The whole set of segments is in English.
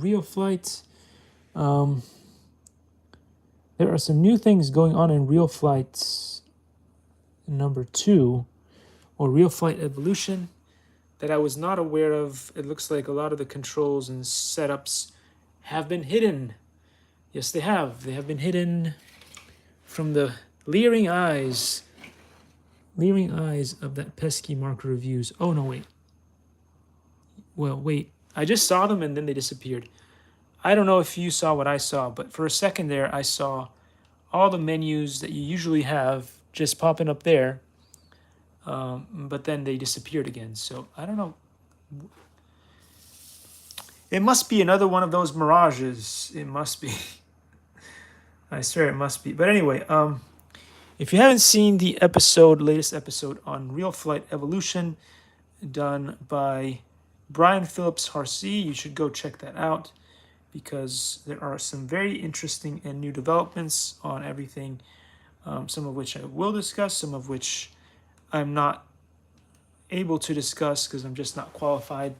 Real Flight. There are some new things going on in Real Flight number 2, or Real Flight Evolution, that I was not aware of. It looks like a lot of the controls and setups have been hidden. Yes, they have. They have been hidden from the leering eyes of that pesky Mark Reviews. Oh, no, wait. Well, wait. I just saw them and then they disappeared. I don't know if you saw what I saw, but for a second there, I saw all the menus that you usually have just popping up there, but then they disappeared again. So I don't know. It must be another one of those mirages. It must be. I swear it must be. But anyway, if you haven't seen the latest episode on Real Flight Evolution, done by Brian Phillips Harsey, you should go check that out, because there are some very interesting and new developments on everything, some of which I will discuss, some of which I'm not able to discuss because I'm just not qualified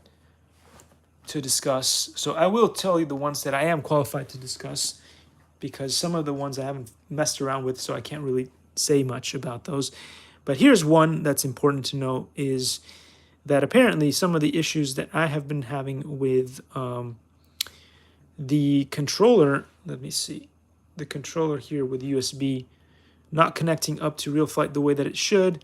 to discuss. So I will tell you the ones that I am qualified to discuss, because some of the ones I haven't messed around with, so I can't really say much about those. But here's one that's important to know, is that apparently some of the issues that I have been having with the controller, let me see, the controller here with USB not connecting up to Real Flight the way that it should,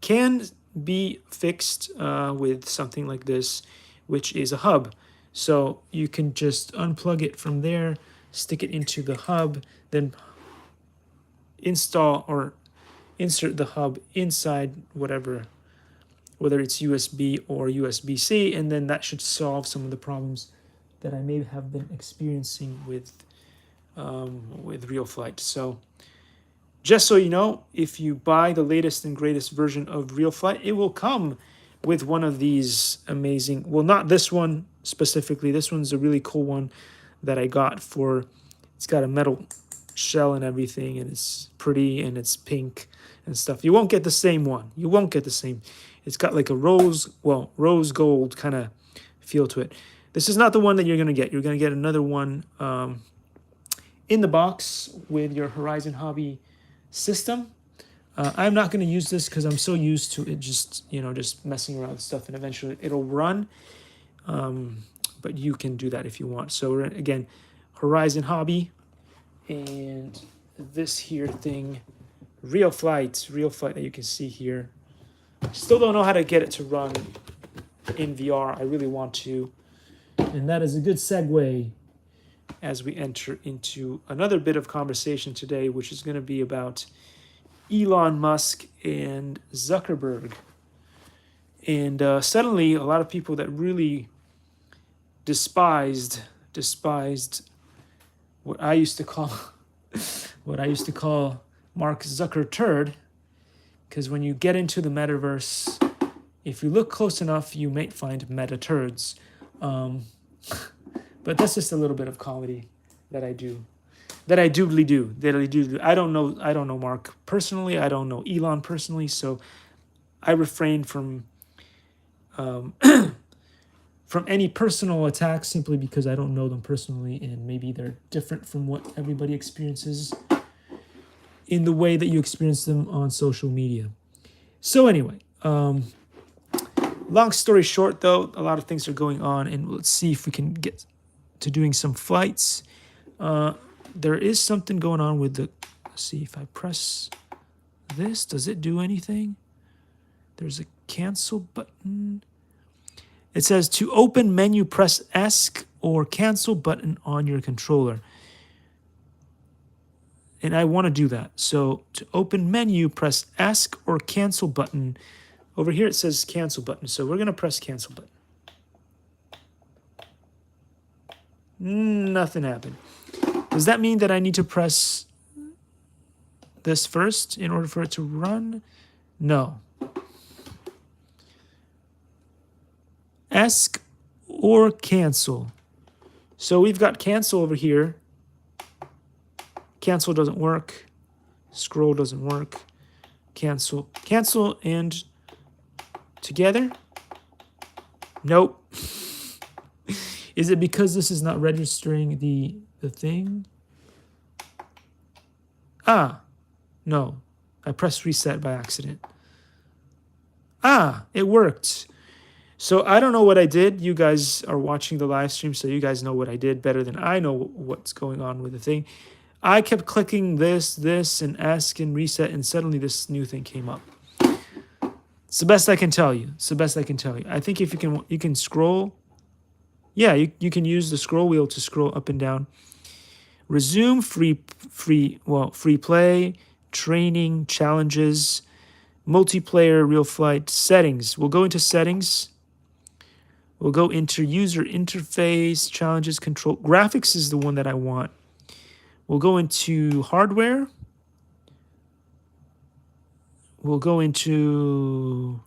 can be fixed with something like this, which is a hub. So you can just unplug it from there, stick it into the hub, then install or insert the hub inside whatever, whether it's USB or USB-C, and then that should solve some of the problems that I may have been experiencing with Real Flight. So just so you know, if you buy the latest and greatest version of Real Flight, it will come with one of these amazing, well, not this one specifically. This one's a really cool one that I got for, it's got a metal shell and everything, and it's pretty, and it's pink and stuff. You won't get the same one. You won't get the same. It's got like a rose gold kind of feel to it. This is not the one that you're going to get. You're going to get another one in the box with your Horizon Hobby system. I'm not going to use this because I'm so used to it just messing around with stuff, and eventually it'll run. But you can do that if you want. So again, Horizon Hobby, and this here thing, Real Flight that you can see here. Still don't know how to get it to run in VR. I really want to. And that is a good segue as we enter into another bit of conversation today, which is going to be about Elon Musk and Zuckerberg. And suddenly, a lot of people that really despised what I used to call Mark Zucker turd, because when you get into the metaverse, if you look close enough, you might find meta turds. But that's just a little bit of comedy that I do. I don't know Mark personally. I don't know Elon personally. So I refrain from from any personal attacks, simply because I don't know them personally, and maybe they're different from what everybody experiences in the way that you experience them on social media. So anyway, long story short, though, a lot of things are going on, and let's see if we can get to doing some flights. There is something going on with the, let's see if I press this, does it do anything? There's a cancel button. It says to open menu, press ESC or cancel button on your controller. And I want to do that. So to open menu, press ESC or cancel button. Over here it says cancel button. So we're going to press cancel button. Nothing happened. Does that mean that I need to press this first in order for it to run? No. ESC or cancel. So we've got cancel over here. Cancel doesn't work. Scroll doesn't work. Cancel. Cancel and together? Nope. Is it because this is not registering the thing? Ah, no. I pressed reset by accident. Ah, it worked. So I don't know what I did. You guys are watching the live stream, so you guys know what I did better than I know what's going on with the thing. I kept clicking this, and ask and reset, and suddenly this new thing came up. It's the best I can tell you. It's the best I can tell you. I think if you can scroll. Yeah, you can use the scroll wheel to scroll up and down. Resume free play, training, challenges, multiplayer, real flight, settings. We'll go into settings. We'll go into user interface, challenges, control. Graphics is the one that I want. We'll go into hardware. We'll go into...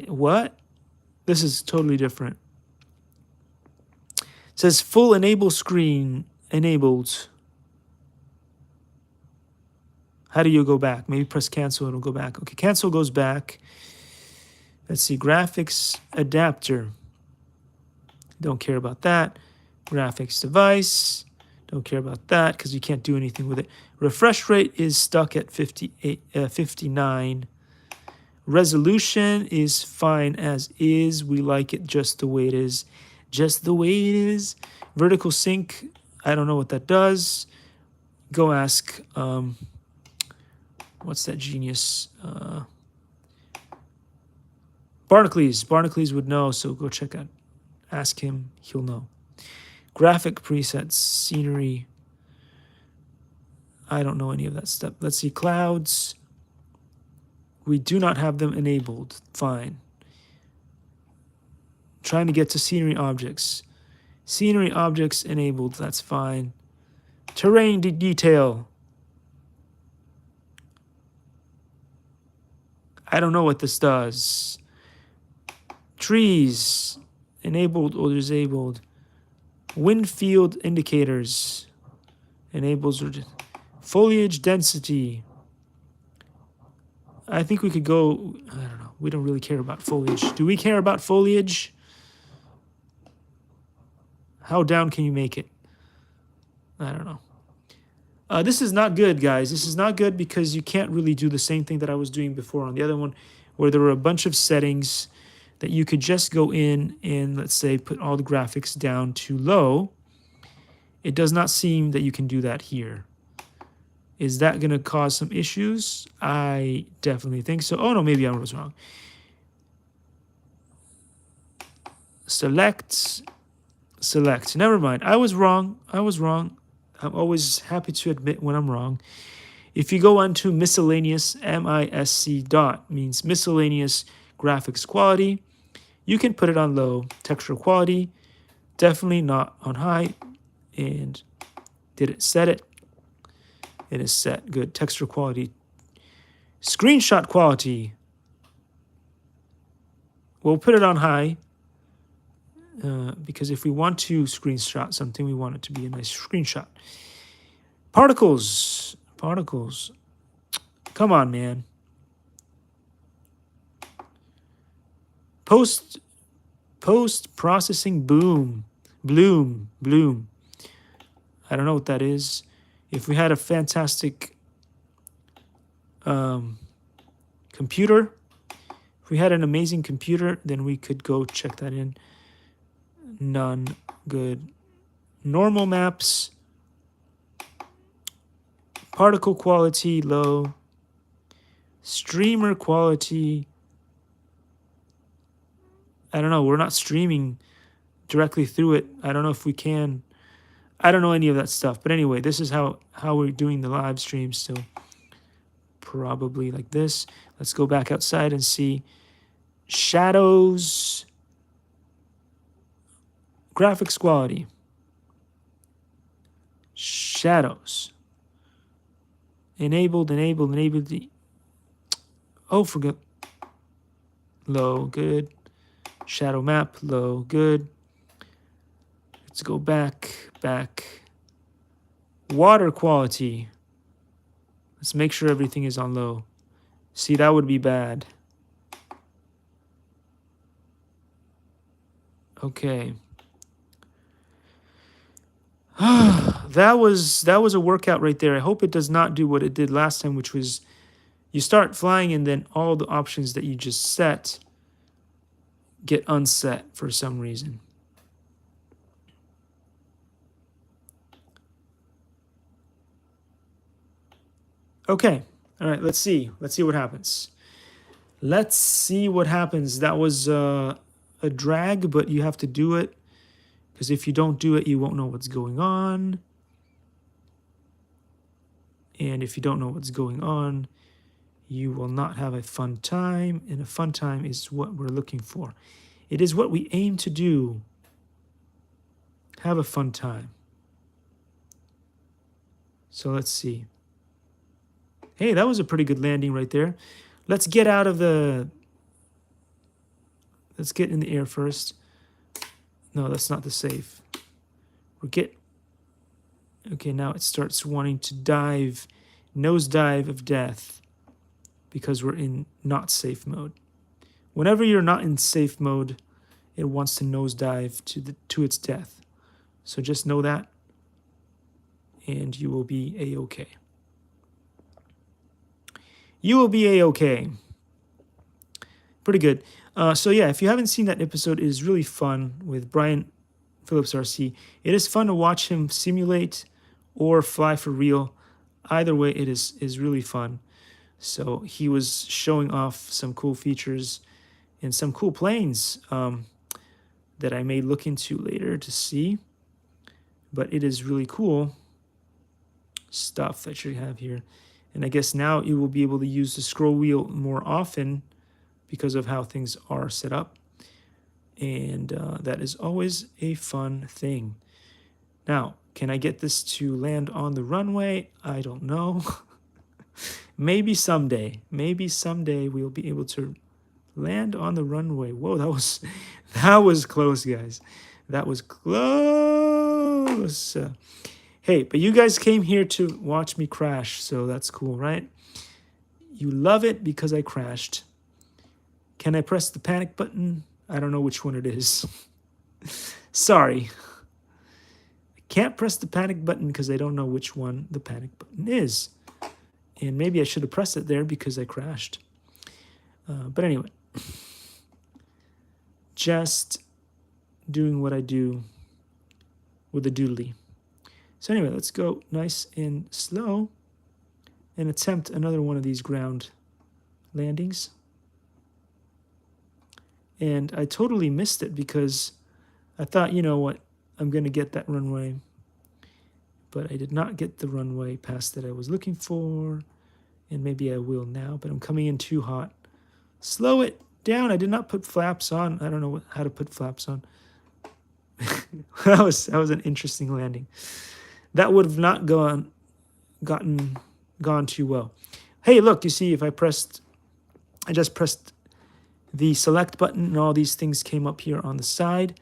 What? This is totally different. It says full enable screen enabled. How do you go back? Maybe press cancel, it'll go back. Okay, cancel goes back. Let's see, graphics adapter. Don't care about that. Graphics device. Don't care about that because you can't do anything with it. Refresh rate is stuck at 59. Resolution is fine as is. We like it just the way it is. Just the way it is. Vertical sync, I don't know what that does. Go ask, what's that genius? Barnacle would know, so go check out. Ask him, he'll know. Graphic presets, scenery. I don't know any of that stuff. Let's see, clouds. We do not have them enabled. Fine. Trying to get to scenery objects. Scenery objects enabled. That's fine. Terrain detail. I don't know what this does. Trees. Enabled or disabled. Wind field indicators. Enables or foliage density. I think we could go, I don't know. We don't really care about foliage. Do we care about foliage? How down can you make it? I don't know. This is not good, guys. This is not good because you can't really do the same thing that I was doing before on the other one, where there were a bunch of settings that you could just go in and, let's say, put all the graphics down to low. It does not seem that you can do that here. Is that going to cause some issues? I definitely think so. Oh, no, maybe I was wrong. Select. Never mind. I was wrong. I'm always happy to admit when I'm wrong. If you go on to miscellaneous, MISC dot means miscellaneous graphics quality. You can put it on low. Texture quality, definitely not on high. And did it set it? It is set. Good. Texture quality. Screenshot quality. We'll put it on high. Because if we want to screenshot something, we want it to be a nice screenshot. Particles. Come on, man. Post processing bloom. I don't know what that is. If we had a fantastic computer, if we had an amazing computer, then we could go check that in. None. Good. Normal maps. Particle quality, low. Streamer quality. I don't know. We're not streaming directly through it. I don't know if we can. I don't know any of that stuff. But anyway, this is how we're doing the live stream still. Probably like this. Let's go back outside and see. Shadows. Graphics quality. Shadows. Enabled. Oh, forget. Low, good. Shadow map, low, good. Let's go back. Water quality. Let's make sure everything is on low. See, that would be bad. Okay. that was a workout right there. I hope it does not do what it did last time, which was you start flying and then all the options that you just set get unset for some reason. Okay. All right, let's see. Let's see what happens. Let's see what happens. That was a drag, but you have to do it, because if you don't do it, you won't know what's going on. And if you don't know what's going on, you will not have a fun time. And a fun time is what we're looking for. It is what we aim to do. Have a fun time. So let's see. Hey, that was a pretty good landing right there. Let's get out of the... Let's get in the air first. No, that's not the safe. Okay, now it starts wanting to dive, nosedive of death, because we're in not safe mode. Whenever you're not in safe mode, it wants to nosedive to its death. So just know that, and you will be a-okay. You will be a-okay. Pretty good. So yeah, if you haven't seen that episode, it is really fun with Brian Phillips RC. It is fun to watch him simulate or fly for real. Either way, it is really fun. So he was showing off some cool features and some cool planes that I may look into later to see. But it is really cool stuff that you have here. And I guess now you will be able to use the scroll wheel more often because of how things are set up. And that is always a fun thing. Now, can I get this to land on the runway? I don't know. Maybe someday. Maybe someday we'll be able to land on the runway. Whoa, that was close, guys. That was close. Hey, but you guys came here to watch me crash, so that's cool, right? You love it because I crashed. Can I press the panic button? I don't know which one it is. Sorry. I can't press the panic button because I don't know which one the panic button is. And maybe I should have pressed it there because I crashed. But anyway. Just doing what I do with a doodly. So anyway, let's go nice and slow and attempt another one of these ground landings. And I totally missed it because I thought, you know what, I'm going to get that runway. But I did not get the runway pass that I was looking for. And maybe I will now, but I'm coming in too hot. Slow it down. I did not put flaps on. I don't know how to put flaps on. that was an interesting landing. That would have not gone too well. Hey, look, you see, if I just pressed the select button and all these things came up here on the side.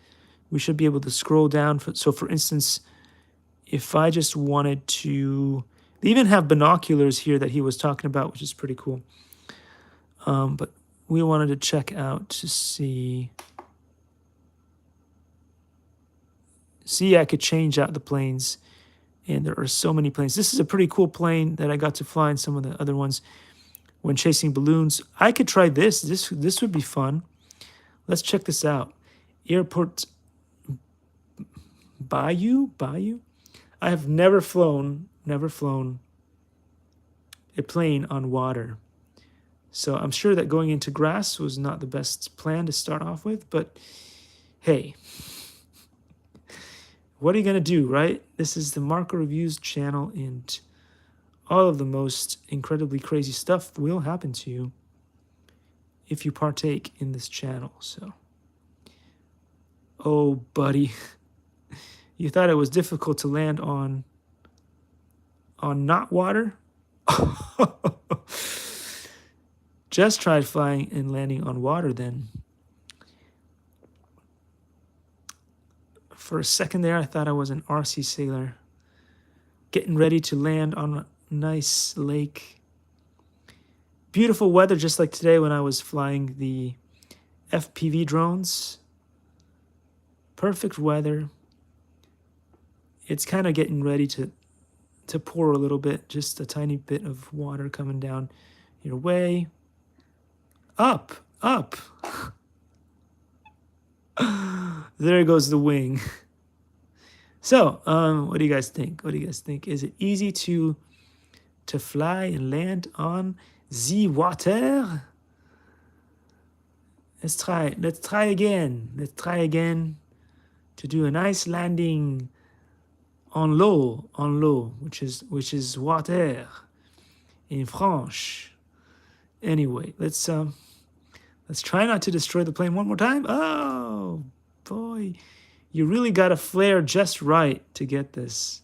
We should be able to scroll down. So for instance, if I just wanted to, they even have binoculars here that he was talking about, which is pretty cool. But we wanted to check out to see, I could change out the planes. And there are so many planes. This is a pretty cool plane that I got to fly in some of the other ones when chasing balloons. I could try this. This would be fun. Let's check this out. Airport Bayou? I have never flown a plane on water. So I'm sure that going into grass was not the best plan to start off with, but hey, what are you going to do, right? This is the Marco Reviews channel, and all of the most incredibly crazy stuff will happen to you if you partake in this channel. So, oh, buddy, you thought it was difficult to land on not water? Just tried flying and landing on water then. For a second there, I thought I was an RC sailor getting ready to land on a nice lake. Beautiful weather, just like today when I was flying the FPV drones. Perfect weather. It's kind of getting ready to pour a little bit, just a tiny bit of water coming down your way. Up, up. There goes the wing. So, what do you guys think? What do you guys think? Is it easy to fly and land on the water? Let's try. Let's try again. Let's try again to do a nice landing on l'eau, which is water in French. Anyway, let's try not to destroy the plane one more time. Oh boy, you really got to flare just right to get this.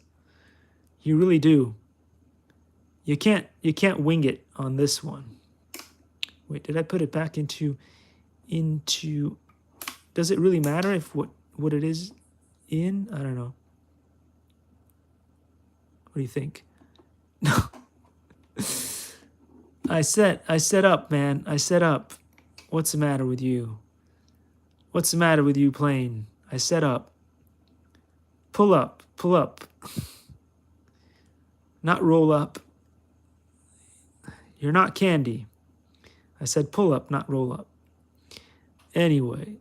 You really do. You can't wing it on this one. Wait, did I put it back into? Does it really matter if what it is in? I don't know. What do you think? No. I set up, man. I set up. What's the matter with you? What's the matter with you, plane? I set up. Pull up. Pull up. Not roll up. You're not candy. I said pull up, not roll up. Anyway.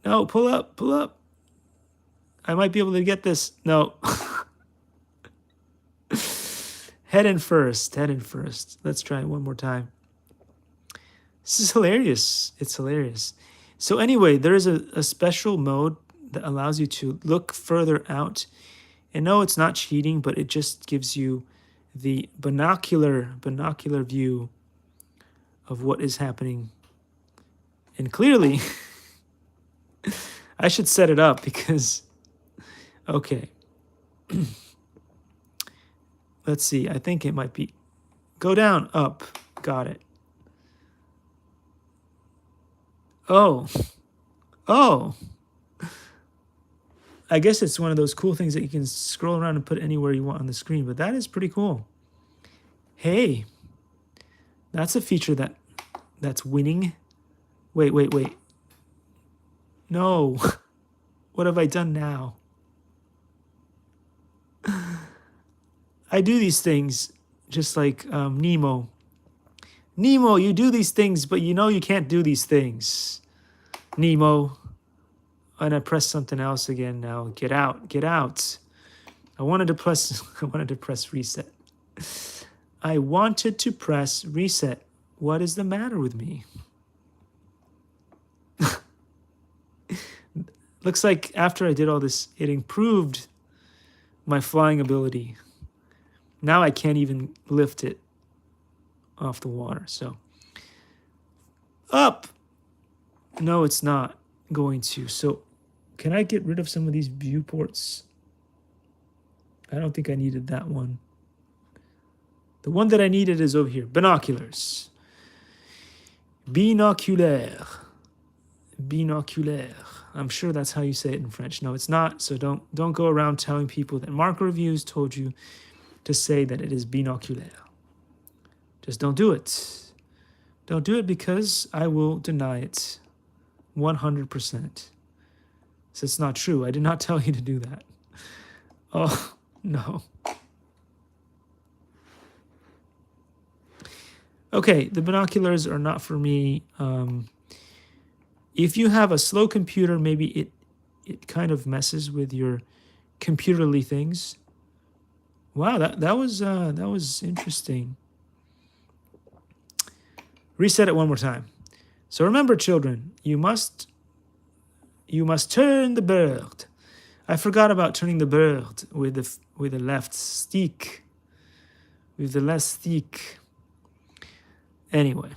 No, pull up, pull up. I might be able to get this. No. Head in first, head in first. Let's try it one more time. This is hilarious. It's hilarious. So anyway, there is a special mode that allows you to look further out. And no, it's not cheating, but it just gives you the binocular view of what is happening. And clearly, I should set it up because, okay. Let's see, I think it might be, go down, up, got it. Oh, I guess it's one of those cool things that you can scroll around and put anywhere you want on the screen, but that is pretty cool. Hey, that's a feature that's winning. Wait. No, what have I done now? I do these things just like Nemo. Nemo, you do these things, but you know you can't do these things. Nemo. And I press something else again now. Get out, get out. I wanted to press reset. I wanted to press reset. What is the matter with me? Looks like after I did all this, it improved my flying ability. Now I can't even lift it off the water. So up. No, it's not going to. So can I get rid of some of these viewports? I don't think I needed that one. The one that I needed is over here. Binoculars. Binoculaire. Binoculaire. I'm sure that's how you say it in French. No, it's not. So don't go around telling people that Marco Reviews told you to say that it is binoculaire. Just don't do it. Don't do it because I will deny it 100%. So it's not true. I did not tell you to do that. Oh, no. Okay, the binoculars are not for me. If you have a slow computer, maybe it kind of messes with your computerly things. Wow, that was interesting. Reset it one more time. So remember, children, you must turn the bird. I forgot about turning the bird with the left stick. With the left stick. Anyway,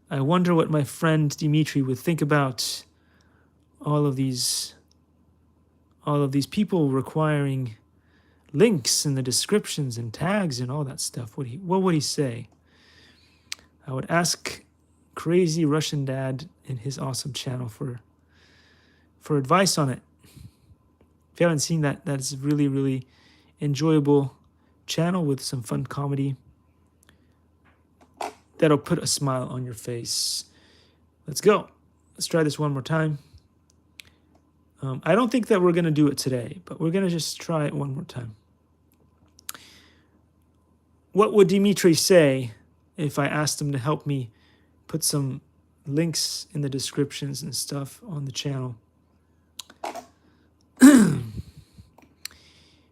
I wonder what my friend Dimitri would think about all of these people requiring links in the descriptions and tags and all that stuff. What would he say? I would ask Crazy Russian Dad in his awesome channel for advice on it. If you haven't seen that, that's a really, really enjoyable channel with some fun comedy that'll put a smile on your face. Let's go. Let's try this one more time. I don't think that we're going to do it today, but we're going to just try it one more time. What would Dimitri say if I asked him to help me put some links in the descriptions and stuff on the channel?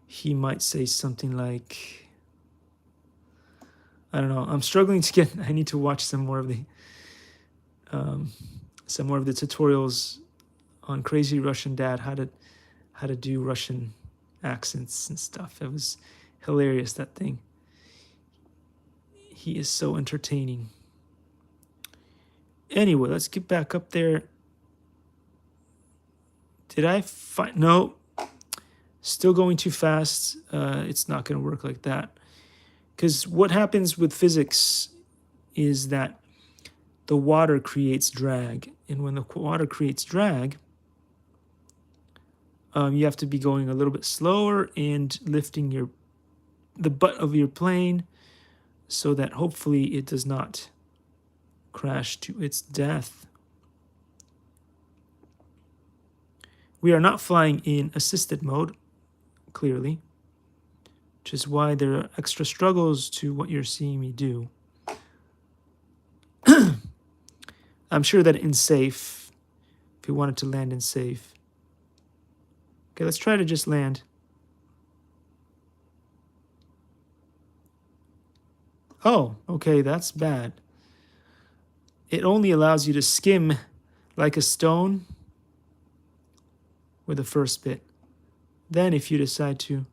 He might say something like, I don't know. I'm struggling to get. I need to watch some more of the tutorials on Crazy Russian Dad, how to do Russian accents and stuff. It was hilarious, that thing. He is so entertaining. Anyway, let's get back up there. Did I find? No. Still going too fast. It's not going to work like that. Because what happens with physics is that the water creates drag. And when the water creates drag, you have to be going a little bit slower and lifting the butt of your plane so that hopefully it does not crash to its death. We are not flying in assisted mode, clearly, which is why there are extra struggles to what you're seeing me do. I'm sure that in safe, if we wanted to land in safe. Okay, let's try to just land. Oh, okay, that's bad. It only allows you to skim like a stone with the first bit. Then if you decide to,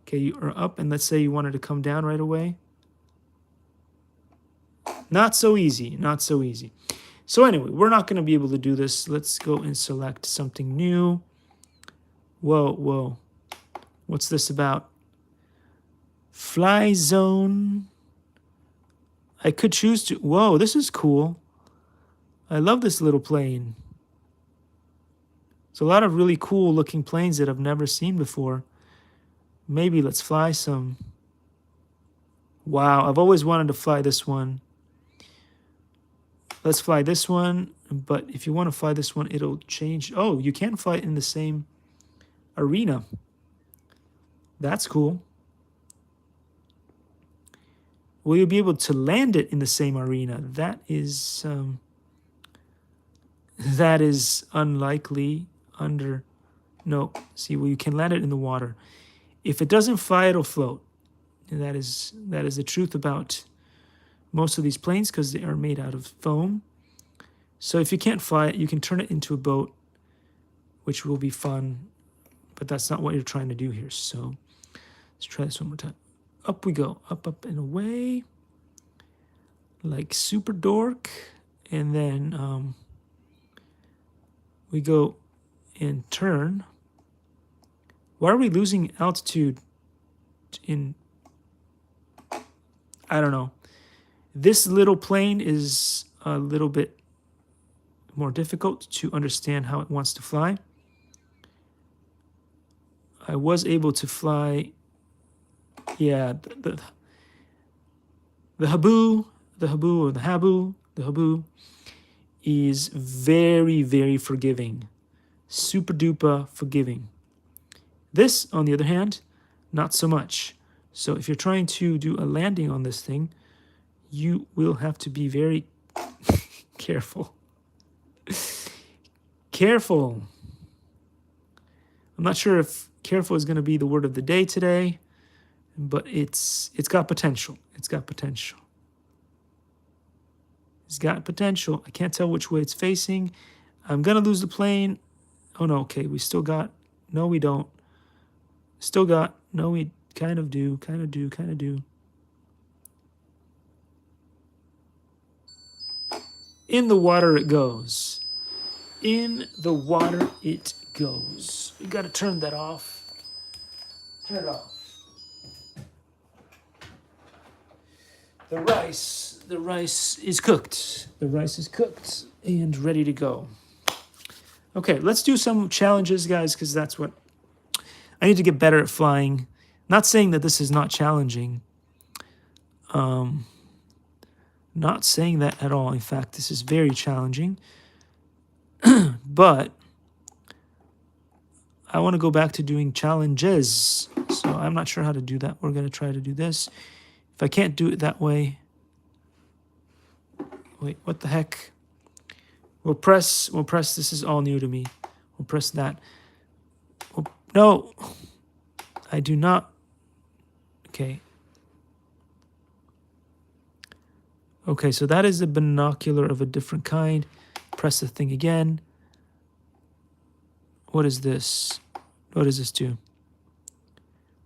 okay, you are up, and let's say you wanted to come down right away. Not so easy, not so easy. So anyway, we're not going to be able to do this. Let's go and select something new. Whoa, whoa. What's this about? Fly zone. I could choose to... Whoa, this is cool. I love this little plane. There's a lot of really cool looking planes that I've never seen before. Maybe let's fly some. Wow, I've always wanted to fly this one. Let's fly this one, but if you want to fly this one, it'll change. Oh, you can fly it in the same arena. That's cool. Will you be able to land it in the same arena? That is unlikely. No, see, well, you can land it in the water. If it doesn't fly, it'll float. And that is the truth about most of these planes, because they are made out of foam. So if you can't fly it, you can turn it into a boat, which will be fun. But that's not what you're trying to do here. So let's try this one more time. Up we go. Up, up, and away. Like super dork. And then we go and turn. Why are we losing altitude in... I don't know. This little plane is a little bit more difficult to understand how it wants to fly. I was able to fly, yeah, the Habu is very, very forgiving. Super duper forgiving. This, on the other hand, not so much. So if you're trying to do a landing on this thing, you will have to be very careful. Careful. I'm not sure if careful is going to be the word of the day today, but it's got potential. It's got potential. It's got potential. I can't tell which way it's facing. I'm going to lose the plane. Oh, no, okay, we still got... No, we don't. Still got... No, we kind of do. In the water it goes. In the water it goes. You got to turn that off. Turn it off. The rice is cooked. The rice is cooked and ready to go. Okay, let's do some challenges, guys, because that's what... I need to get better at flying. Not saying that this is not challenging. Not saying that at all. In fact, this is very challenging. But I want to go back to doing challenges. So I'm not sure how to do that. We're going to try to do this. If I can't do it that way, wait, what the heck? We'll press, this is all new to me. We'll press that. No, I do not. Okay. Okay, so that is a binocular of a different kind. Press the thing again. What is this? What does this do?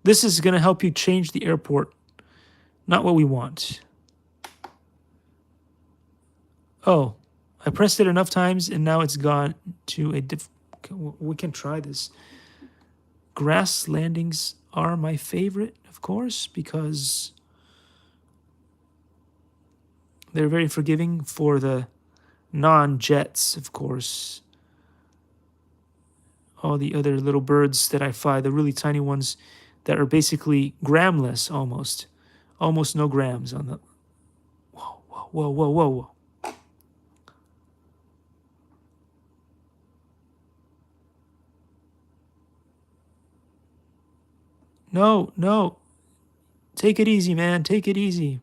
This is going to help you change the airport. Not what we want. Oh, I pressed it enough times and now it's gone to a we can try this. Grass landings are my favorite, of course, because they're very forgiving for the non-jets, of course. All the other little birds that I fly, the really tiny ones that are basically gramless almost. Almost no grams on the... Whoa, whoa, whoa, whoa, whoa, whoa. No, no. Take it easy, man. Take it easy.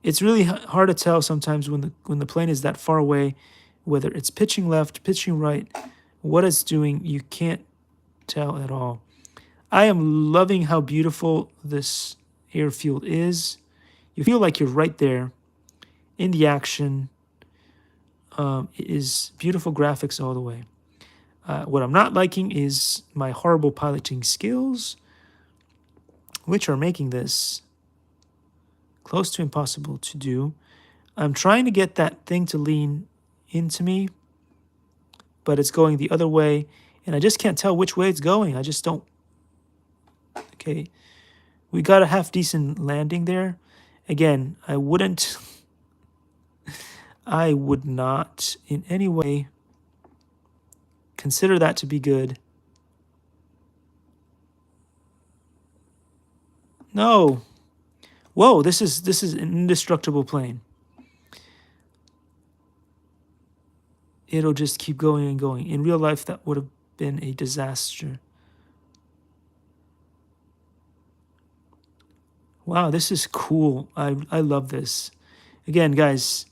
It's really hard to tell sometimes when the plane is that far away, whether it's pitching left, pitching right, what it's doing, you can't tell at all. I am loving how beautiful this airfield is. You feel like you're right there in the action. It is beautiful graphics all the way. What I'm not liking is my horrible piloting skills, which are making this close to impossible to do. I'm trying to get that thing to lean into me, but it's going the other way, and I just can't tell which way it's going. I just don't. Okay, we got a half decent landing there. Again, I would not in any way consider that to be good. No. Whoa, this is an indestructible plane. It'll just keep going and going. In real life, that would have been a disaster. Wow, this is cool. I love this. Again, guys,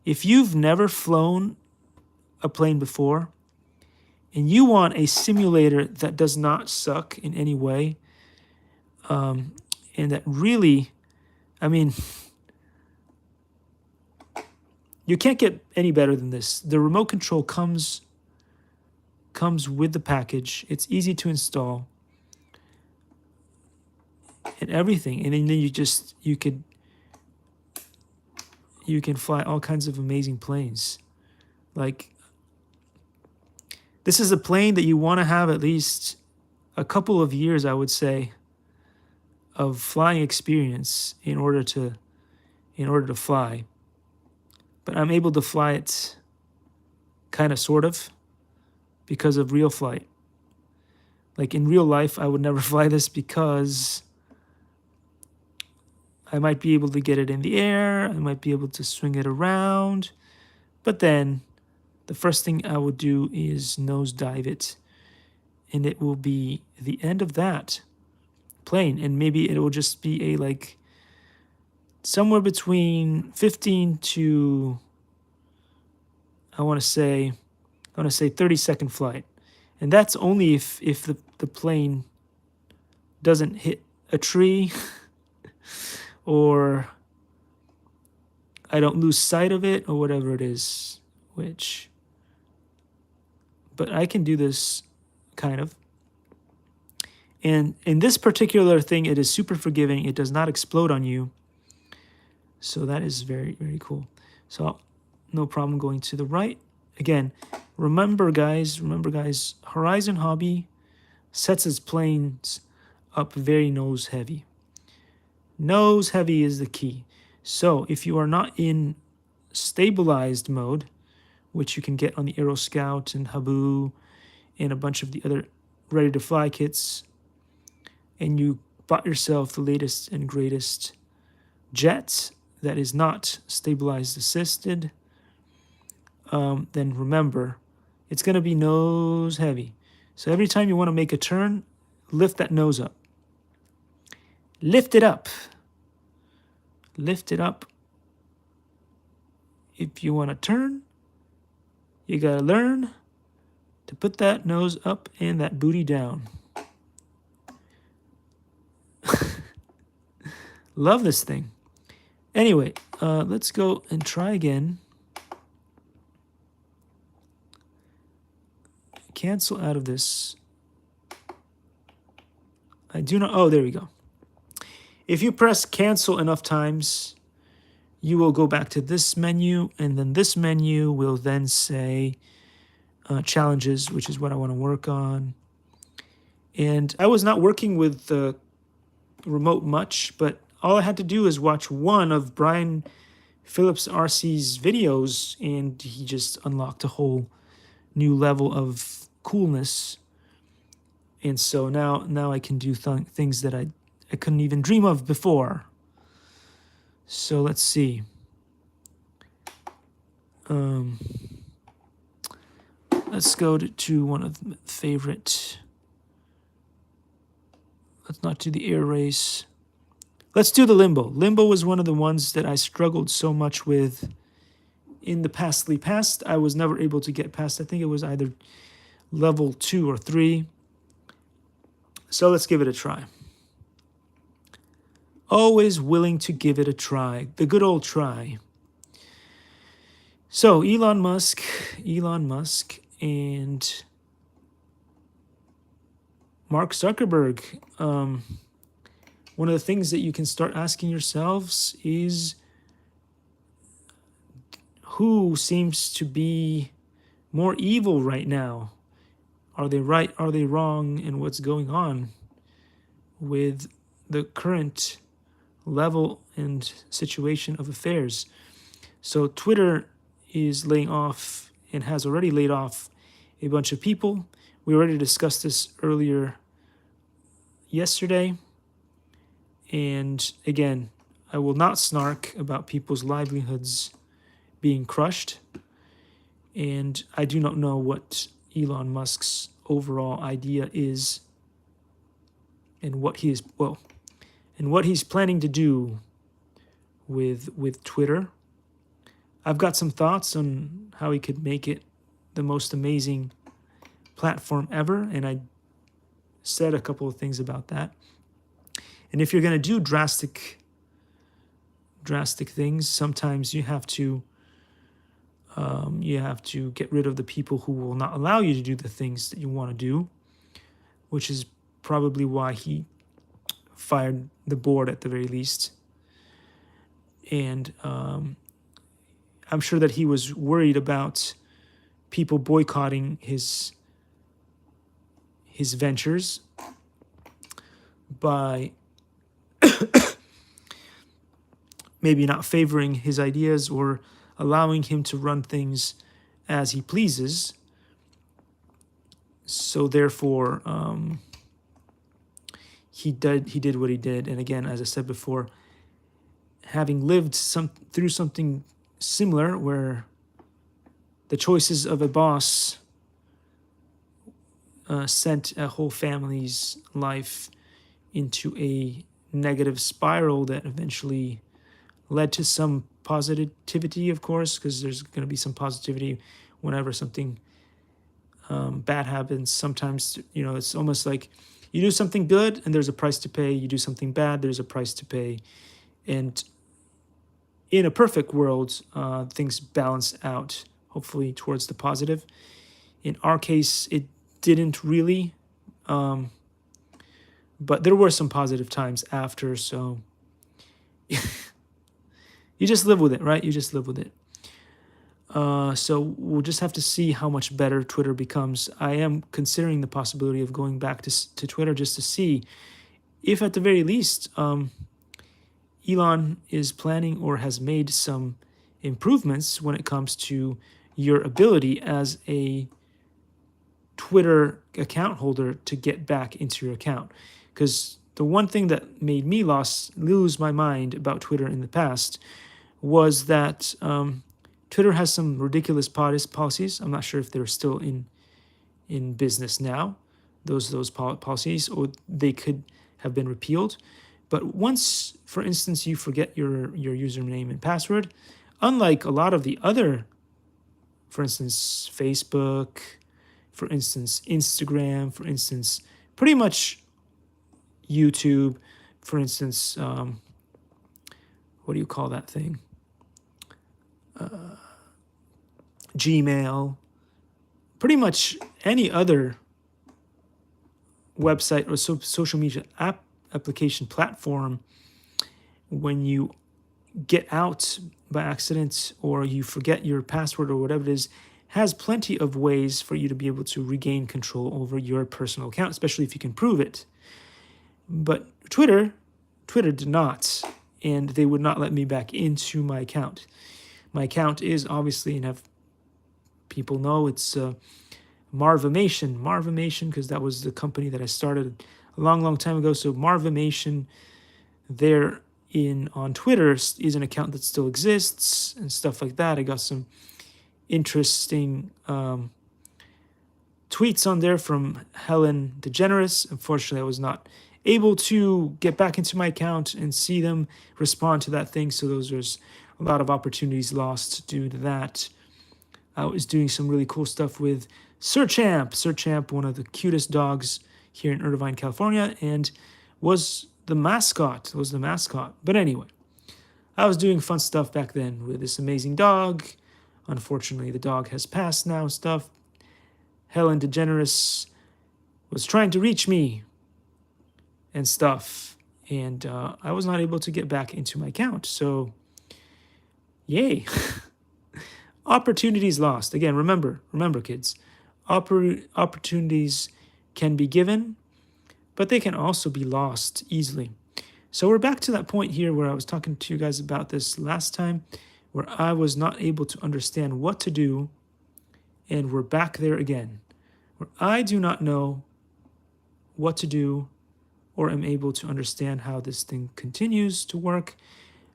if you've never flown a plane before and you want a simulator that does not suck in any way, and that really, I mean, you can't get any better than this. The remote control comes with the package. It's easy to install and everything. And then you can fly all kinds of amazing planes. Like, this is a plane that you want to have at least a couple of years, I would say, of flying experience in order to fly. But I'm able to fly it kind of, sort of, because of real flight. Like, in real life, I would never fly this because I might be able to get it in the air. I might be able to swing it around. But then the first thing I would do is nosedive it. And it will be the end of that plane. And maybe it will just be a, like, somewhere between 15 to, I want to say 30-second flight. And that's only if the plane doesn't hit a tree or I don't lose sight of it or whatever it is, but I can do this kind of. And in this particular thing, it is super forgiving. It does not explode on you. So that is very, very cool. So no problem going to the right. Again, remember guys, Horizon Hobby sets its planes up very nose heavy. Nose heavy is the key. So if you are not in stabilized mode, which you can get on the Aero Scout and Habu and a bunch of the other ready to fly kits, and you bought yourself the latest and greatest jets, that is not stabilized assisted, then remember, it's going to be nose heavy. So every time you want to make a turn, lift that nose up. Lift it up. Lift it up. If you want to turn, you got to learn to put that nose up and that booty down. Love this thing. Anyway, let's go and try again. Cancel out of this. I do not. Oh, there we go. If you press cancel enough times, you will go back to this menu, and then this menu will then say challenges, which is what I want to work on. And I was not working with the remote much, but all I had to do is watch one of Brian Phillips RC's videos, and he just unlocked a whole new level of coolness. And so now I can do things that I couldn't even dream of before. So let's see. Let's go to one of the favorite. Let's not do the air race. Let's do the limbo. Limbo was one of the ones that I struggled so much with in the past. I was never able to get past. I think it was either level 2 or 3. So let's give it a try. Always willing to give it a try. The good old try. So Elon Musk, and Mark Zuckerberg. One of the things that you can start asking yourselves is, who seems to be more evil right now? Are they right? Are they wrong? And what's going on with the current level and situation of affairs? So Twitter is laying off and has already laid off a bunch of people. We already discussed this earlier yesterday. And again, I will not snark about people's livelihoods being crushed. And I do not know what Elon Musk's overall idea is, and what he's planning to do with Twitter. I've got some thoughts on how he could make it the most amazing platform ever, and I said a couple of things about that. And if you're going to do drastic things, sometimes you have to get rid of the people who will not allow you to do the things that you want to do, which is probably why he fired the board at the very least. And I'm sure that he was worried about people boycotting his ventures by maybe not favoring his ideas or allowing him to run things as he pleases. So therefore, he did what he did. And again, as I said before, having lived through something similar where the choices of a boss sent a whole family's life into a negative spiral that eventually led to some positivity, of course, because there's going to be some positivity whenever something bad happens. Sometimes, it's almost like you do something good and there's a price to pay. You do something bad, there's a price to pay. And in a perfect world, things balance out, hopefully, towards the positive. In our case, it didn't really, but there were some positive times after, so you just live with it, right? You just live with it. So we'll just have to see how much better Twitter becomes. I am considering the possibility of going back to Twitter just to see if at the very least Elon is planning or has made some improvements when it comes to your ability as a Twitter account holder to get back into your account. Because the one thing that made me lose my mind about Twitter in the past was that Twitter has some ridiculous policies. I'm not sure if they're still in business now, those policies, or they could have been repealed. But once, for instance, you forget your username and password, unlike a lot of the other, for instance, Facebook, for instance, Instagram, for instance, pretty much YouTube, for instance, what do you call that thing? Gmail, pretty much any other website or social media application platform, when you get out by accident or you forget your password or whatever it is, has plenty of ways for you to be able to regain control over your personal account, especially if you can prove it. But Twitter did not, and they would not let me back into my account. My account is obviously, and have people know, it's Marvimation, because that was the company that I started a long time ago. So Marvimation, there on Twitter, is an account that still exists and stuff like that. I got some interesting tweets on there from Helen DeGeneres. Unfortunately, I was not able to get back into my account and see them respond to that thing. So there's a lot of opportunities lost due to that. I was doing some really cool stuff with Sir Champ, one of the cutest dogs here in Irvine, California, and was the mascot. But anyway, I was doing fun stuff back then with this amazing dog. Unfortunately, the dog has passed now and stuff. Helen DeGeneres was trying to reach me and stuff, and I was not able to get back into my account. So, yay. Opportunities lost. Again, remember, kids, opportunities can be given, but they can also be lost easily. So we're back to that point here where I was talking to you guys about this last time, where I was not able to understand what to do, and we're back there again, where I do not know what to do or am able to understand how this thing continues to work.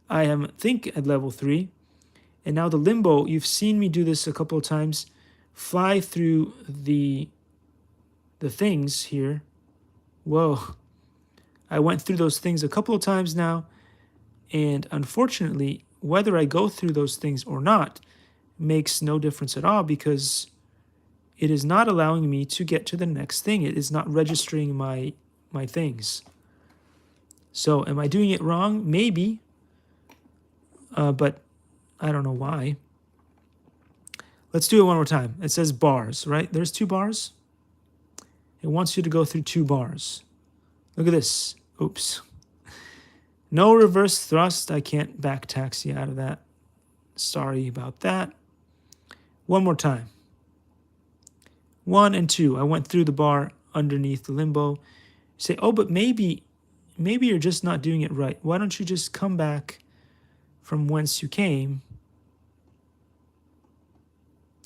I am, think, at level 3. And now the limbo, you've seen me do this a couple of times, fly through the things here. Whoa. I went through those things a couple of times now, and unfortunately, whether I go through those things or not makes no difference at all, because it is not allowing me to get to the next thing. It is not registering my things. So am I doing it wrong? Maybe. But I don't know why. Let's do it one more time. It says bars, right? There's 2 bars. It wants you to go through 2 bars. Look at this. Oops. No reverse thrust. I can't back taxi out of that. Sorry about that. One more time. 1 and 2. I went through the bar underneath the limbo. Say, oh, but maybe you're just not doing it right. Why don't you just come back from whence you came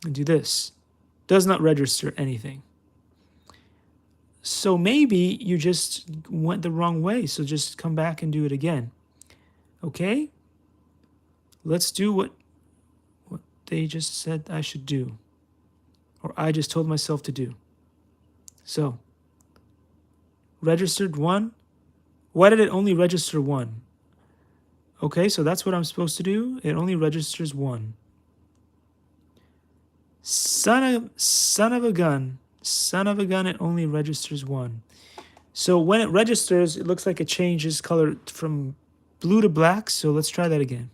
and do this? Does not register anything. So maybe you just went the wrong way. So just come back and do it again. Okay? Let's do what they just said I should do, or I just told myself to do. So, registered 1. Why did it only register 1? Okay, so that's what I'm supposed to do. It only registers 1. Son of a gun. It only registers 1. So when it registers, it looks like it changes color from blue to black. So let's try that again.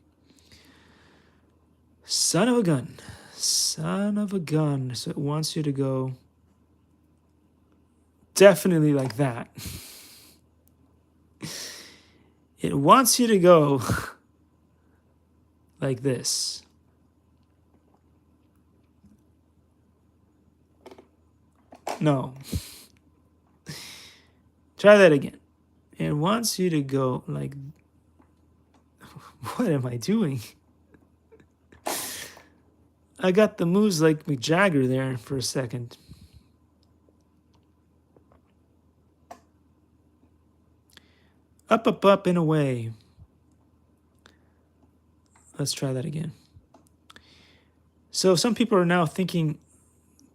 Son of a gun. So it wants you to go definitely like that. It wants you to go like this. No. Try that again. It wants you to go like... What am I doing? I got the moves like Mick Jagger there for a second. Up, and away. Let's try that again. So some people are now thinking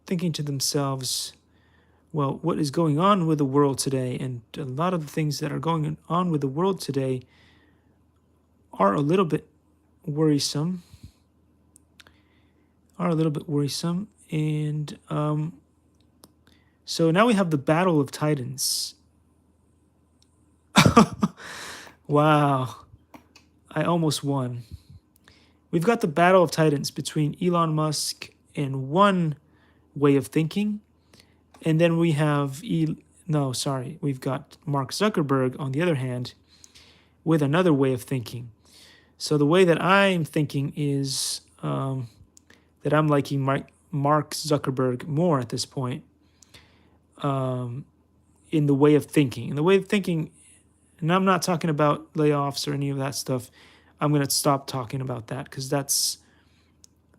to themselves, well, what is going on with the world today? And a lot of the things that are going on with the world today are a little bit worrisome. And so now we have the Battle of Titans. Wow, I almost won. We've got the Battle of Titans between Elon Musk and one way of thinking, and then we have we've got Mark Zuckerberg on the other hand with another way of thinking. So the way that I'm thinking is that I'm liking Mark Zuckerberg more at this point, in the way of thinking. In the way of thinking, and I'm not talking about layoffs or any of that stuff. I'm going to stop talking about that because that's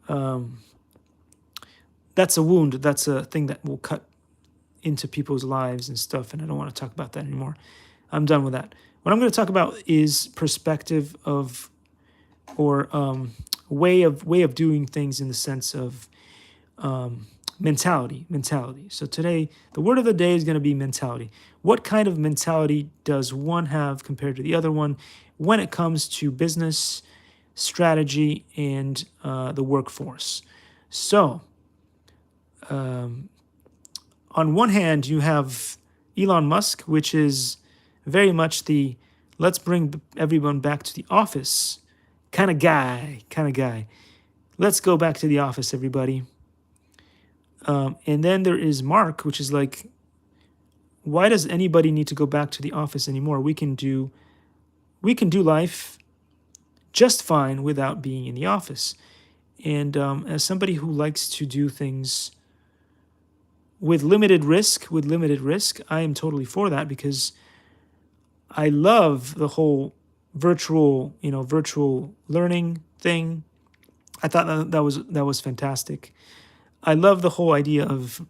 a wound. That's a thing that will cut into people's lives and stuff, and I don't want to talk about that anymore. I'm done with that. What I'm going to talk about is perspective of, or way of doing things in the sense of mentality. So today, the word of the day is going to be mentality. What kind of mentality does one have compared to the other one when it comes to business, strategy, and the workforce? So, on one hand, you have Elon Musk, which is very much the let's bring everyone back to the office kind of guy. Let's go back to the office, everybody. And then there is Mark, which is like, why does anybody need to go back to the office anymore? We can do life just fine without being in the office. And as somebody who likes to do things with limited risk, I am totally for that because I love the whole virtual learning thing. I thought that was fantastic. I love the whole idea of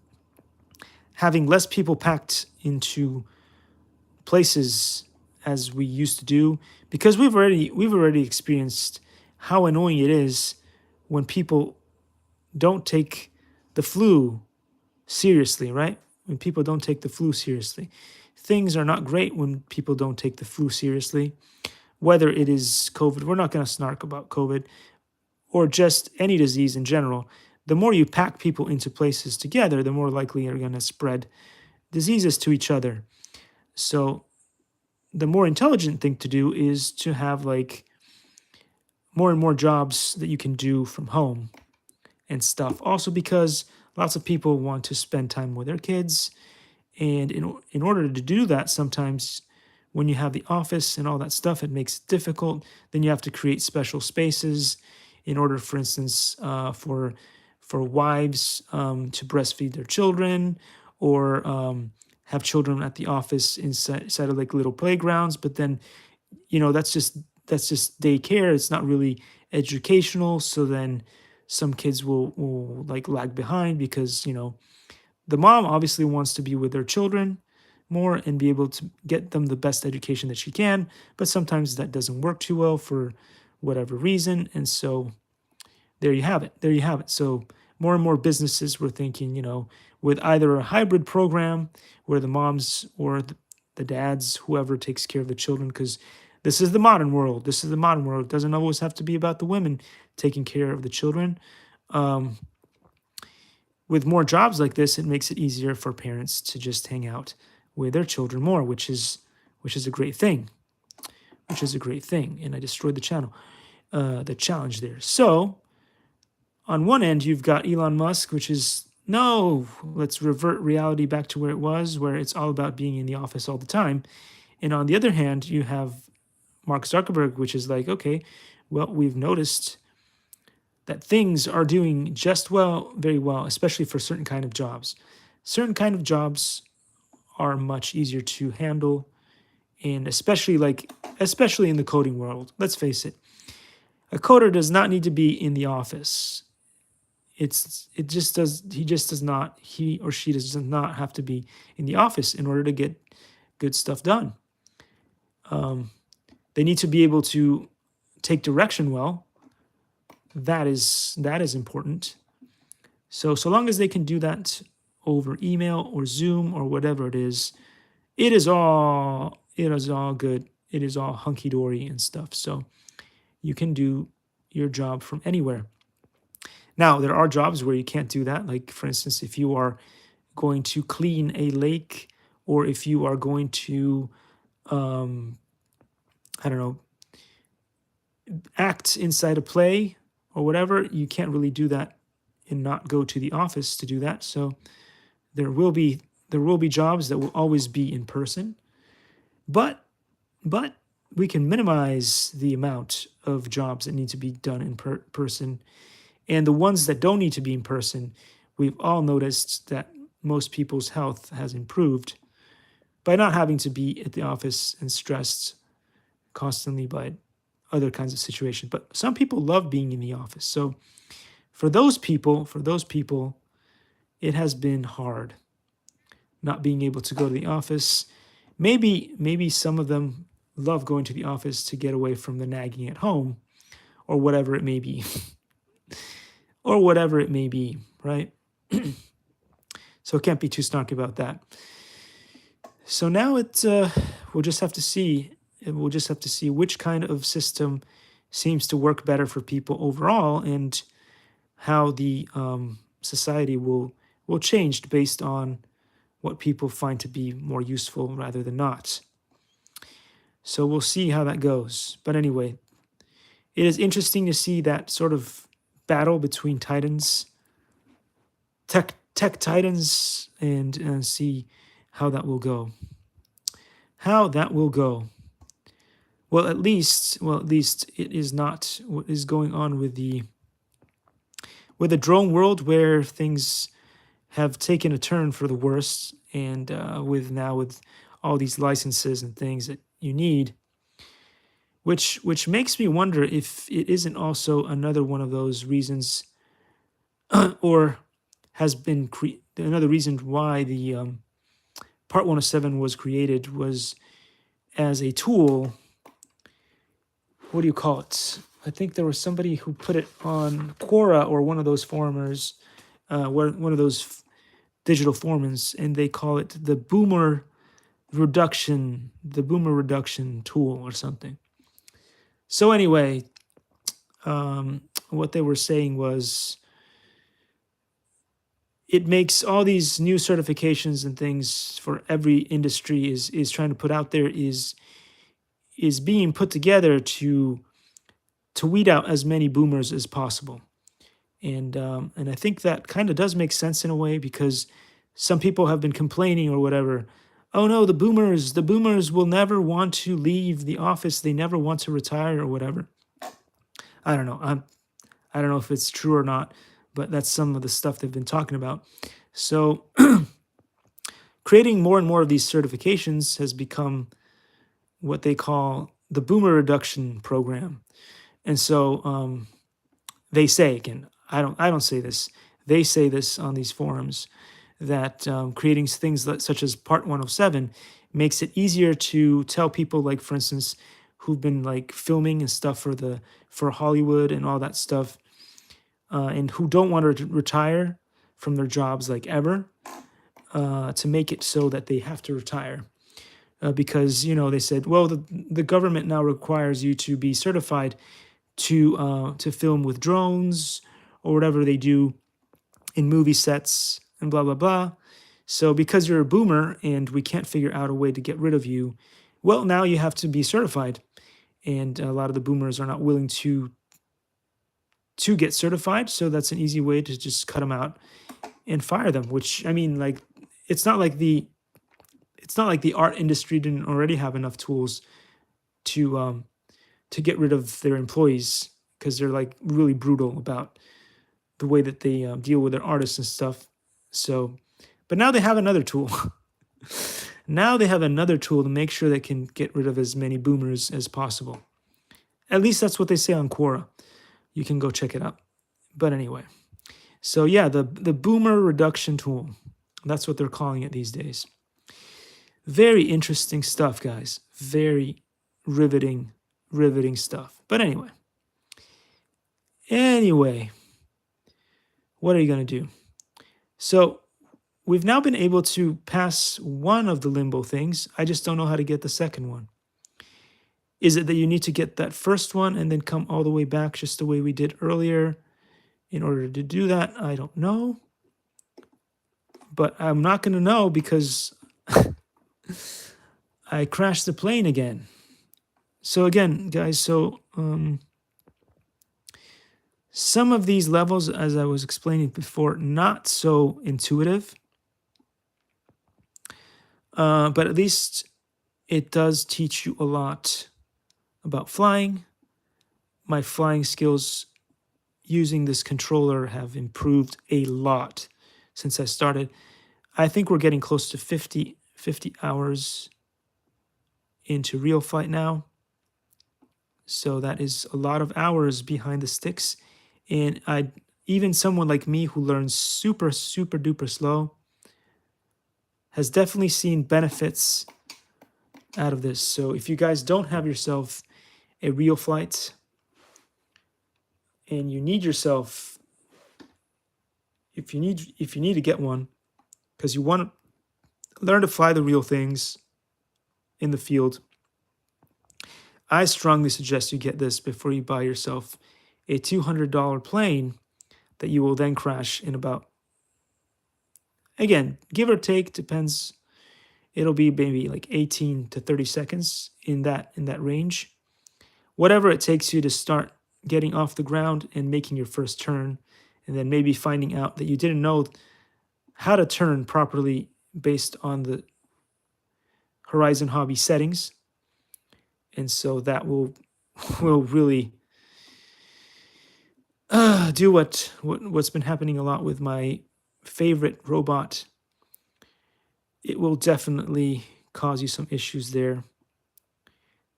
having less people packed into places as we used to do, because we've already experienced how annoying it is when people don't take the flu seriously, right? When people don't take the flu seriously. Things are not great when people don't take the flu seriously. Whether it is COVID, we're not going to snark about COVID, or just any disease in general. The more you pack people into places together, the more likely you're going to spread diseases to each other. So the more intelligent thing to do is to have like more and more jobs that you can do from home and stuff. Also because lots of people want to spend time with their kids. And in order to do that, sometimes when you have the office and all that stuff, it makes it difficult. Then you have to create special spaces in order, for instance, for wives to breastfeed their children, or have children at the office inside of like little playgrounds. But then, that's just daycare. It's not really educational. So then some kids will like lag behind because, the mom obviously wants to be with their children more and be able to get them the best education that she can. But sometimes that doesn't work too well for whatever reason. And so there you have it. So more and more businesses were thinking, with either a hybrid program where the moms or the dads, whoever takes care of the children, because this is the modern world. It doesn't always have to be about the women taking care of the children. With more jobs like this, it makes it easier for parents to just hang out with their children more, which is a great thing. And I destroyed the challenge there. So on one end, you've got Elon Musk, which is, no, let's revert reality back to where it was, where it's all about being in the office all the time. And on the other hand, you have Mark Zuckerberg, which is like, okay, well, we've noticed that things are doing very well, especially for certain kind of jobs. Certain kind of jobs are much easier to handle, and especially in the coding world. Let's face it, a coder does not need to be in the office. He or she does not have to be in the office in order to get good stuff done. They need to be able to take direction well, that is important. So long as they can do that over email or Zoom or whatever it is all good. It is all hunky dory and stuff. So you can do your job from anywhere. Now, there are jobs where you can't do that. Like, for instance, if you are going to clean a lake, or if you are going to, I don't know, act inside a play or whatever, you can't really do that and not go to the office to do that. So there will be jobs that will always be in person, but we can minimize the amount of jobs that need to be done in person. And the ones that don't need to be in person, we've all noticed that most people's health has improved by not having to be at the office and stressed constantly by other kinds of situations. But some people love being in the office. So for those people, it has been hard not being able to go to the office. Maybe some of them love going to the office to get away from the nagging at home, or whatever it may be. Or whatever it may be, right? So it can't be too snarky about that. So now we'll just have to see. We'll just have to see which kind of system seems to work better for people overall, and how the society will change based on what people find to be more useful rather than not. So we'll see how that goes. But anyway, it is interesting to see that sort of battle between titans, tech titans, and see how that will go. How that will go. Well, at least it is not what is going on with the drone world, where things have taken a turn for the worse, and with all these licenses and things that you need, which makes me wonder if it isn't also another one of those reasons, or has been another reason why the Part 107 was created, was as a tool. What do you call it? I think there was somebody who put it on Quora, or one of those forumers, one of those digital forums, and they call it the boomer reduction tool or something. So anyway, what they were saying was, it makes all these new certifications and things for every industry is trying to put out there, is being put together to weed out as many boomers as possible. And I think that kind of does make sense in a way, because some people have been complaining or whatever. Oh no, the boomers will never want to leave the office. They never want to retire or whatever. I don't know. I don't know if it's true or not, but that's some of the stuff they've been talking about. So creating more and more of these certifications has become what they call the boomer reduction program. And so they say, again, I don't say this. They say this on these forums, that creating things such as Part 107 makes it easier to tell people, like, for instance, who've been like filming and stuff for Hollywood and all that stuff, and who don't want to retire from their jobs like ever, to make it so that they have to retire. Because, they said, well, the government now requires you to be certified to film with drones or whatever they do in movie sets and blah, blah, blah. So because you're a boomer and we can't figure out a way to get rid of you, well, now you have to be certified. And a lot of the boomers are not willing to get certified. So that's an easy way to just cut them out and fire them, which, I mean, like, it's not like the art industry didn't already have enough tools to get rid of their employees, because they're like really brutal about the way that they deal with their artists and stuff. So, but now they have another tool. Now they have another tool to make sure they can get rid of as many boomers as possible. At least that's what they say on Quora. You can go check it out. But anyway, so yeah, the boomer reduction tool. That's what they're calling it these days. Very interesting stuff, guys. Very riveting stuff. But anyway, Anyway, what are you going to do? So we've now been able to pass one of the limbo things. I just don't know how to get the second one. Is it that you need to get that first one and then come all the way back just the way we did earlier? In order to do that, I don't know. But I'm not going to know because I crashed the plane again. So again, guys, some of these levels, as I was explaining before, not so intuitive. But at least it does teach you a lot about flying. My flying skills using this controller have improved a lot since I started. I think we're getting close to 50 hours into real flight now. So that is a lot of hours behind the sticks. And even someone like me who learns super, super duper slow has definitely seen benefits out of this. So if you guys don't have yourself a real flight and you need yourself, if you need to get one because you want to learn to fly the real things in the field, I strongly suggest you get this before you buy yourself a $200 plane that you will then crash in about, again, give or take, depends. It'll be maybe like 18 to 30 seconds in that range. Whatever it takes you to start getting off the ground and making your first turn, and then maybe finding out that you didn't know how to turn properly based on the Horizon Hobby settings. And so that will really do what's been happening a lot with my favorite robot. It will definitely cause you some issues there.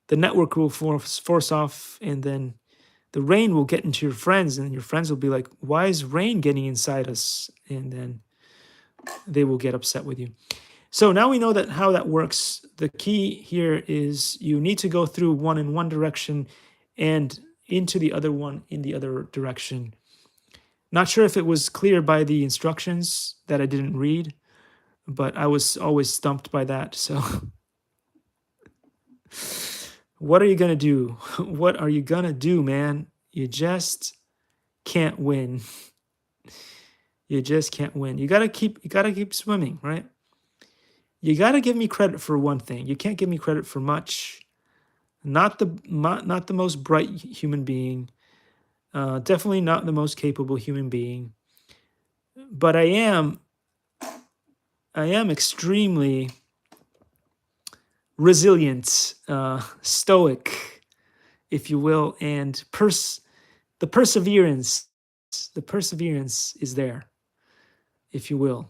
The network will force off, and then the rain will get into your friends, and your friends will be like, why is rain getting inside us? And then they will get upset with you. So now we know that how that works. The key here is you need to go through one in one direction and into the other one in the other direction. Not sure if it was clear by the instructions that I didn't read, but I was always stumped by that. So what are you going to do? What are you going to do, man? You just can't win. You just can't win. You got to keep swimming, right? You got to give me credit for one thing. You can't give me credit for much. Not the most bright human being. Definitely not the most capable human being. But I am extremely resilient, stoic, if you will, and the perseverance is there, if you will.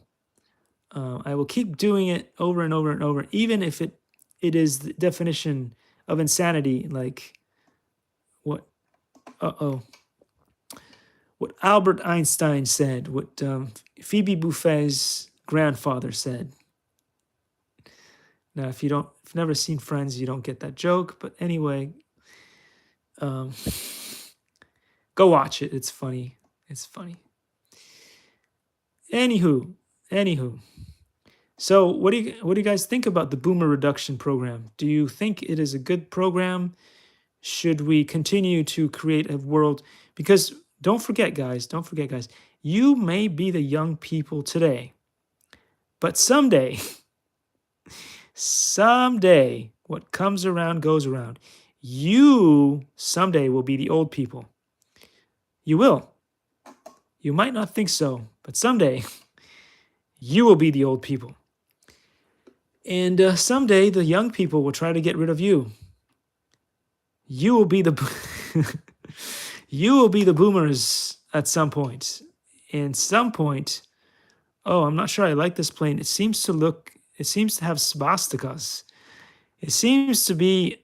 I will keep doing it over and over and over, even if it is the definition of insanity, like what Albert Einstein said, what Phoebe Buffay's grandfather said. Now, if you've never seen Friends, you don't get that joke. But anyway, go watch it. It's funny. It's funny. Anywho. So what do you guys think about the boomer reduction program? Do you think it is a good program? Should we continue to create a world? Because don't forget, guys, you may be the young people today, but someday, what comes around goes around. You someday will be the old people. You will. You might not think so, but someday you will be the old people. And someday the young people will try to get rid of you. You will be the boomers at some point. And some point, I'm not sure I like this plane. It seems to have swastikas. It seems to be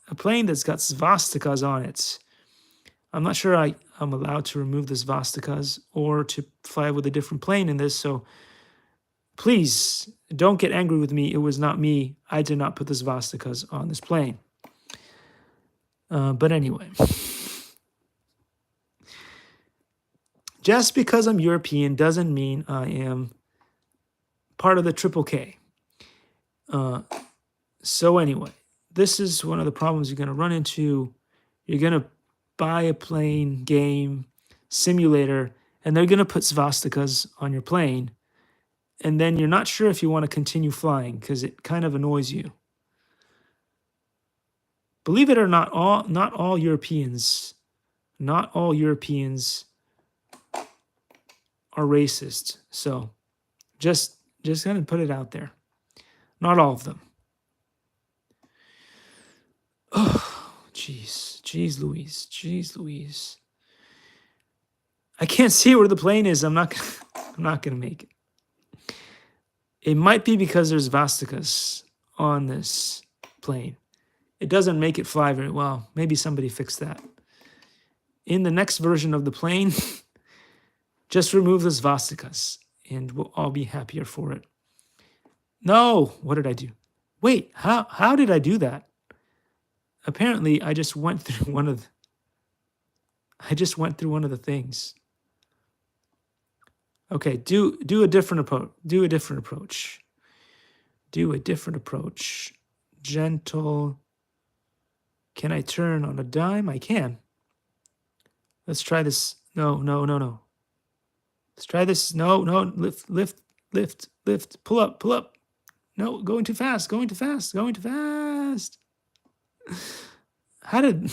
a plane that's got swastikas on it. I'm not sure I'm allowed to remove the swastikas or to fly with a different plane in this, so please don't get angry with me. It was not me. I did not put the swastikas on this plane. But anyway. Just because I'm European doesn't mean I am part of the Triple K. So anyway, this is one of the problems you're going to run into. You're going to buy a plane game simulator, and they're going to put swastikas on your plane, and then you're not sure if you want to continue flying because it kind of annoys you. Believe it or not, not all Europeans are racist. So just gonna put it out there. Not all of them. Oh, jeez Louise. I can't see where the plane is. I'm not gonna make it. It might be because there's swastikas on this plane. It doesn't make it fly very well. Maybe somebody fixed that. In the next version of the plane, just remove the swastikas and we'll all be happier for it. No, what did I do? Wait, how did I do that? Apparently, I just went through one of the things. Okay, do a different approach. Do a different approach. Gentle. Can I turn on a dime? I can. Let's try this. No. Let's try this. No. Lift. Pull up. No, going too fast. How did...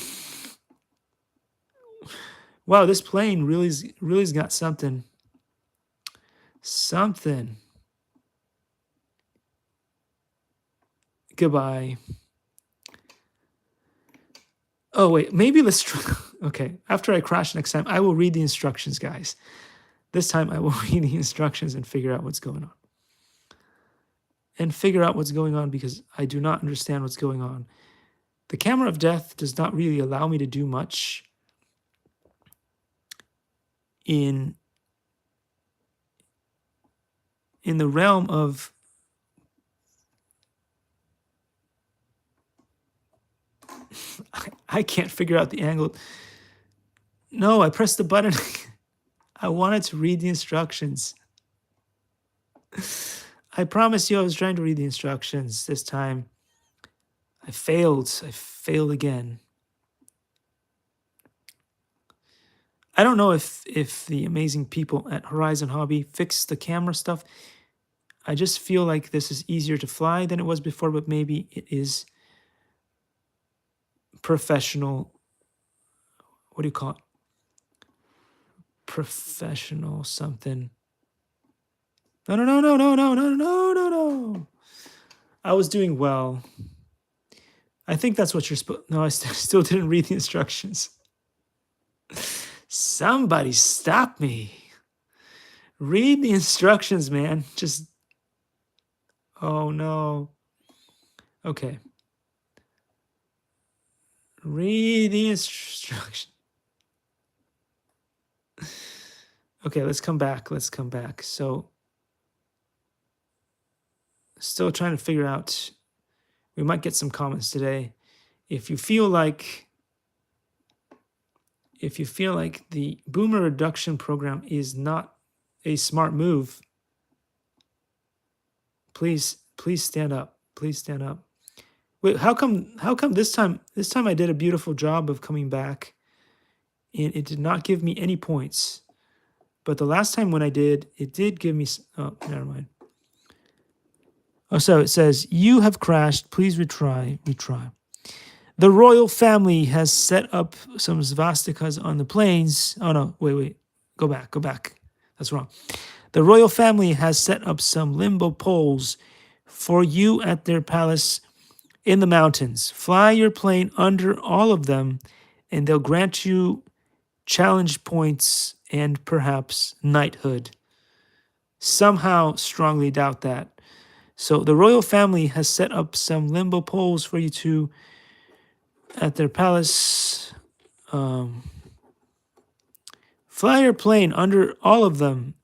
Wow, this plane really's got something. Goodbye. Oh, wait, maybe let's try... Okay, after I crash next time, I will read the instructions, guys. This time I will read the instructions and figure out what's going on. Because I do not understand what's going on. The camera of death does not really allow me to do much in the realm of I can't figure out the angle. No, I pressed the button. I wanted to read the instructions. I promise you I was trying to read the instructions this time. I failed. I failed again. I don't know if the amazing people at Horizon Hobby fixed the camera stuff. I just feel like this is easier to fly than it was before, but maybe it is professional. What do you call it? Professional something. No. I was doing well. I think that's what you're supposed... No, I still didn't read the instructions. Somebody stop me. Read the instructions, man. Just... Oh, no. Okay. Read the instructions. Okay, let's come back. So, still trying to figure out... We might get some comments today. If you feel like the boomer reduction program is not a smart move, please stand up. Wait, how come this time I did a beautiful job of coming back and it did not give me any points. But the last time when I did, it did give me... Oh, never mind. Oh, so it says, you have crashed. Please retry. The royal family has set up some swastikas on the planes. Oh, no. Wait. Go back. That's wrong. The royal family has set up some limbo poles for you at their palace in the mountains. Fly your plane under all of them, and they'll grant you challenge points and perhaps knighthood. Somehow strongly doubt that. So the royal family has set up some limbo poles for you to at their palace. Fly your plane under all of them,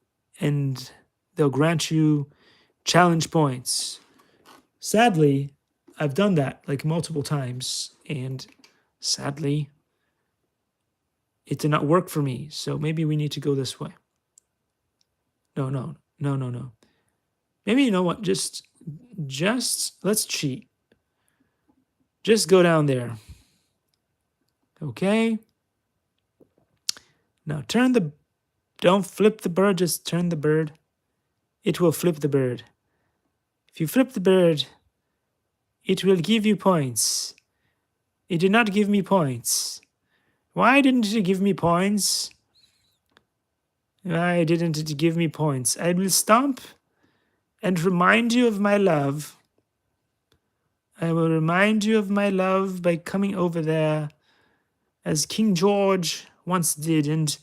and they'll grant you challenge points. Sadly, I've done that like multiple times, and sadly, it did not work for me. So maybe we need to go this way. No. Maybe, you know what? Just let's cheat. Just go down there. Okay. Now don't flip the bird, just turn the bird. It will flip the bird. If you flip the bird, it will give you points. It did not give me points. Why didn't it give me points? Why didn't it give me points? I will stomp and remind you of my love. I will remind you of my love by coming over there as King George once did and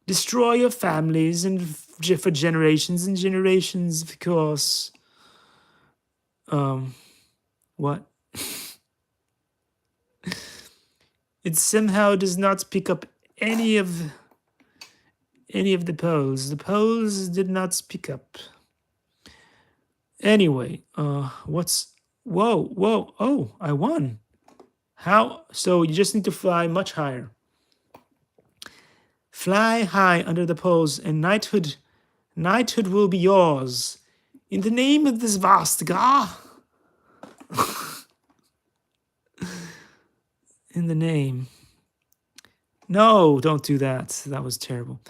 destroy your families and for generations and generations, of course. What? It somehow does not pick up any of the polls. The polls did not pick up. Anyway, what's... Whoa. Oh, I won. How? So you just need to fly much higher. Fly high under the poles, and knighthood will be yours. In the name of this vast God. In the name. No, don't do that. That was terrible.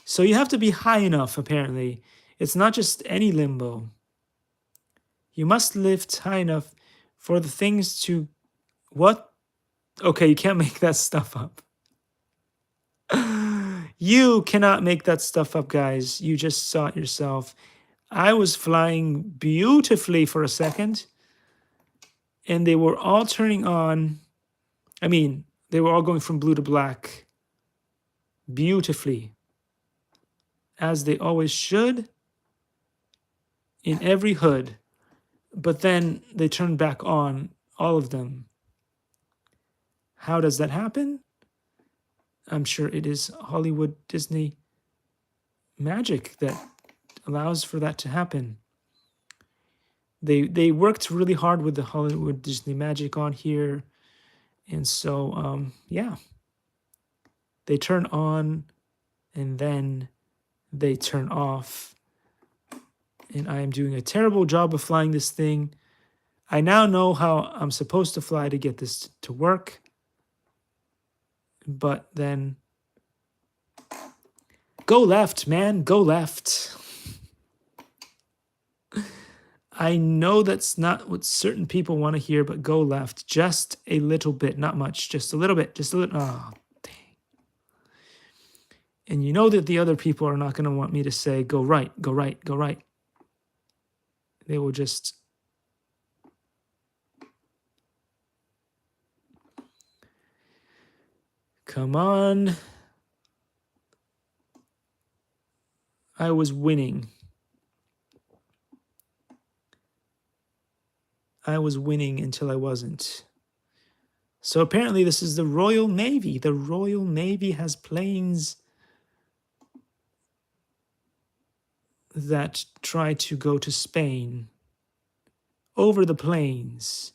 So you have to be high enough, apparently. It's not just any limbo. You must lift high enough for the things to... What? Okay, you can't make that stuff up. You cannot make that stuff up, guys. You just saw it yourself. I was flying beautifully for a second, and they were all turning on. I mean, they were all going from blue to black beautifully, as they always should in every hood. But then they turned back on, all of them. How does that happen? I'm sure it is Hollywood Disney magic that allows for that to happen. They worked really hard with the Hollywood Disney magic on here. And so, yeah. They turn on and then they turn off. And I am doing a terrible job of flying this thing. I now know how I'm supposed to fly to get this to work. But then... Go left, man. Go left. I know that's not what certain people want to hear, but go left. Just a little bit. Not much. Just a little bit. Just a little... Oh, dang. And you know that the other people are not going to want me to say, go right, go right, go right. They will just... Come on. I was winning. I was winning until I wasn't. So apparently this is the Royal Navy. The Royal Navy has planes that try to go to Spain. Over the plains,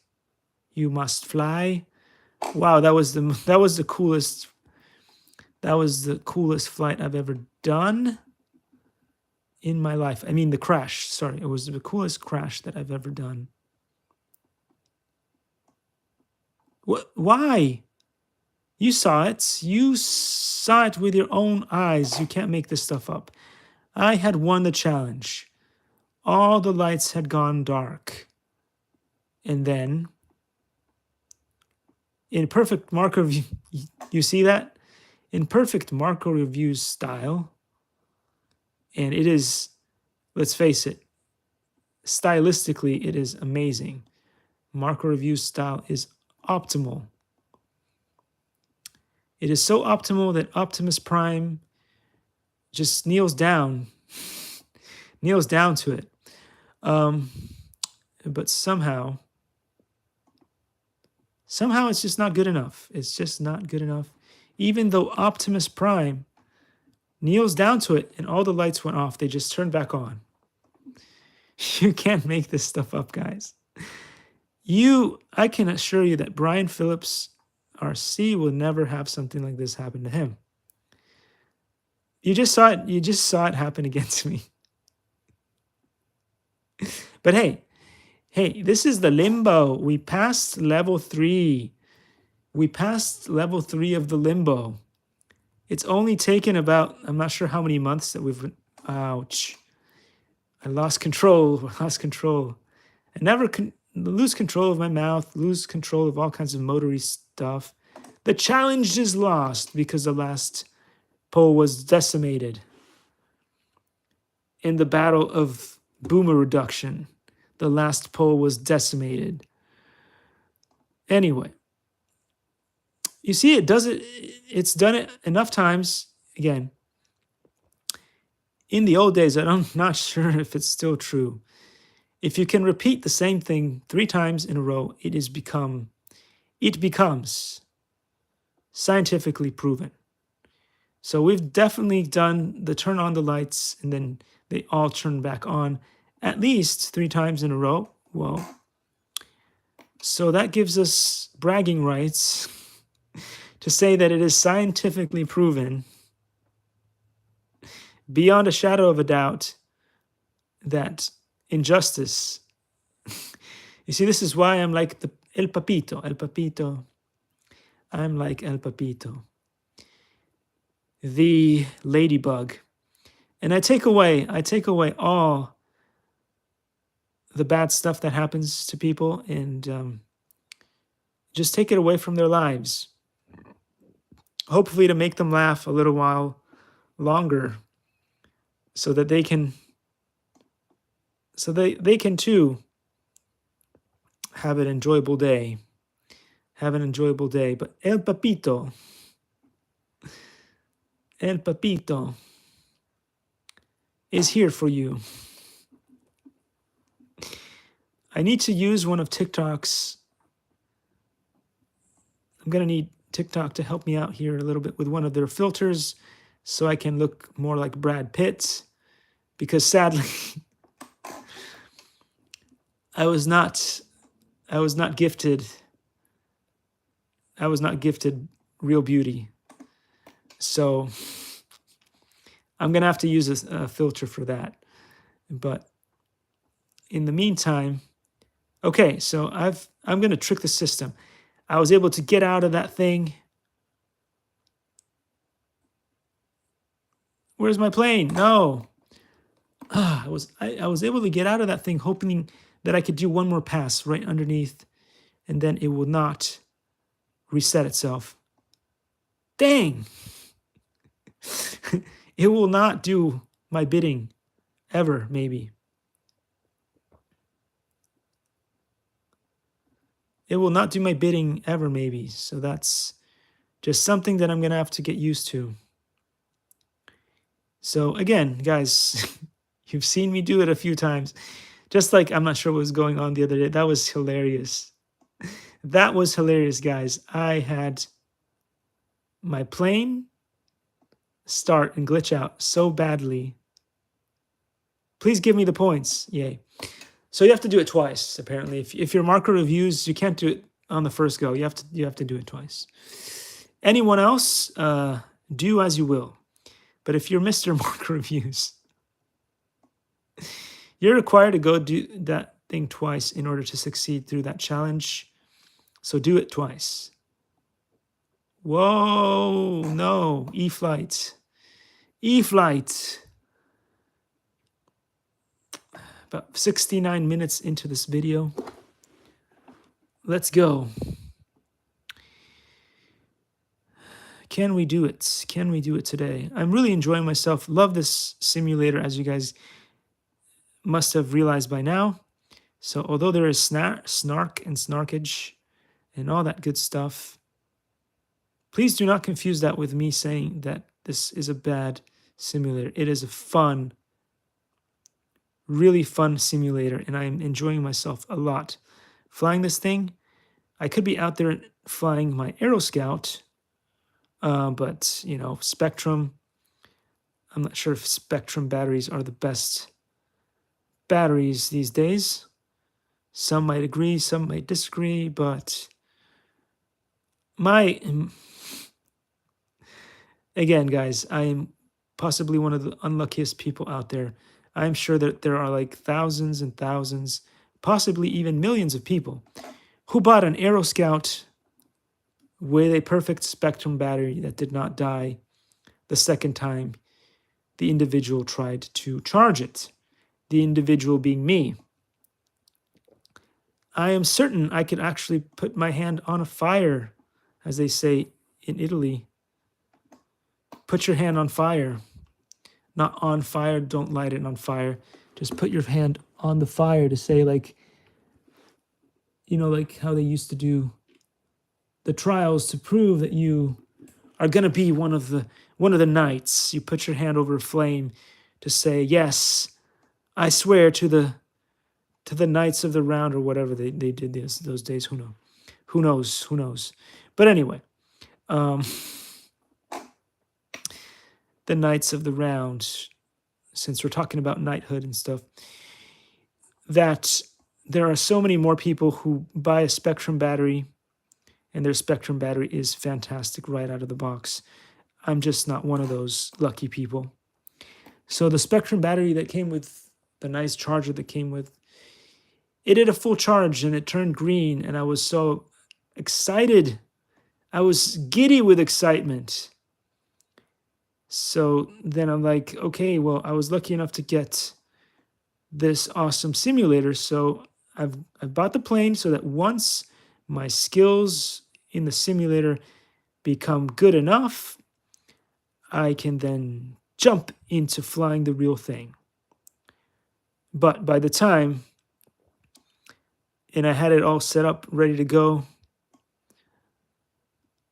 you must fly. Wow, that was the coolest. That was the coolest flight I've ever done in my life. I mean, the crash. Sorry, it was the coolest crash that I've ever done. What? Why? You saw it. You saw it with your own eyes. You can't make this stuff up. I had won the challenge. All the lights had gone dark. And then, in perfect Marco review, you see that? In perfect Marco review style, and it is, let's face it, stylistically, it is amazing. Marco review style is optimal. It is so optimal that Optimus Prime just kneels down to it. But somehow it's just not good enough. It's just not good enough. Even though Optimus Prime kneels down to it and all the lights went off, they just turned back on. You can't make this stuff up, guys. I can assure you that Brian Phillips RC will never have something like this happen to him. You just saw it. You just saw it happen again to me. But hey, this is the limbo. We passed level 3. We passed level 3 of the limbo. It's only taken about, I'm not sure how many months that we've been, ouch. I lost control, I never lose control of my mouth, lose control of all kinds of motory stuff. The challenge is lost because the last pole was decimated in the battle of boomer reduction. The last pole was decimated. Anyway, you see, it does it. It's done it enough times. Again, in the old days, I'm not sure if it's still true. If you can repeat the same thing 3 times in a row, it becomes scientifically proven. So we've definitely done the turn on the lights and then they all turn back on at least 3 times in a row. Well, so that gives us bragging rights to say that it is scientifically proven beyond a shadow of a doubt that injustice. You see, this is why I'm like the El Papito. El Papito. I'm like El Papito, the ladybug. And I take away all the bad stuff that happens to people and just take it away from their lives. Hopefully to make them laugh a little while longer so that they can too have an enjoyable day. But El Papito is here for you. I need to use one of TikTok's. I'm going to need TikTok to help me out here a little bit with one of their filters so I can look more like Brad Pitt, because sadly I was not gifted real beauty. So I'm going to have to use a filter for that. But in the meantime, okay, so I'm going to trick the system. I was able to get out of that thing. Where's my plane? No. I was able to get out of that thing hoping that I could do one more pass right underneath and then it will not reset itself. Dang. It will not do my bidding ever, maybe. It will not do my bidding ever, maybe. So that's just something that I'm going to have to get used to. So again, guys, you've seen me do it a few times. Just like I'm not sure what was going on the other day. That was hilarious. That was hilarious, guys. I had my plane start and glitch out so badly. Please give me the points. Yay. So you have to do it twice, apparently. If your marker reviews, you can't do it on the first go. You have to do it twice. Anyone else, do as you will. But if you're Mr. Marker Reviews, you're required to go do that thing twice in order to succeed through that challenge. So do it twice. Whoa, no, E-flight. E-flight. About 69 minutes into this video. Let's go. Can we do it? Can we do it today? I'm really enjoying myself. Love this simulator, as you guys must have realized by now. So although there is snark and snarkage and all that good stuff, please do not confuse that with me saying that this is a bad simulator. It is a fun, really fun simulator, and I'm enjoying myself a lot. Flying this thing, I could be out there flying my Aero Scout, but, you know, Spectrum, I'm not sure if Spectrum batteries are the best batteries these days. Some might agree, some might disagree, but my again, guys, I am possibly one of the unluckiest people out there. I'm sure that there are like thousands and thousands, possibly even millions of people who bought an Aero Scout with a perfect Spectrum battery that did not die the second time the individual tried to charge it. The individual being me. I am certain I could actually put my hand on a fire, as they say in Italy. Put your hand on fire. Not on fire, don't light it on fire. Just put your hand on the fire to say, like, like how they used to do the trials to prove that you are going to be one of the knights. You put your hand over a flame to say, yes, I swear to the knights of the round, or whatever they did those days. Who knows. But anyway, the knights of the round, since we're talking about knighthood and stuff, that there are so many more people who buy a Spectrum battery, and their Spectrum battery is fantastic right out of the box. I'm just not one of those lucky people. So the Spectrum battery that came with the nice charger that came with, it did a full charge and it turned green, and I was so excited. I was giddy with excitement. So then I'm like, okay, well, I was lucky enough to get this awesome simulator. So I bought the plane so that once my skills in the simulator become good enough, I can then jump into flying the real thing. But by the time, and I had it all set up, ready to go,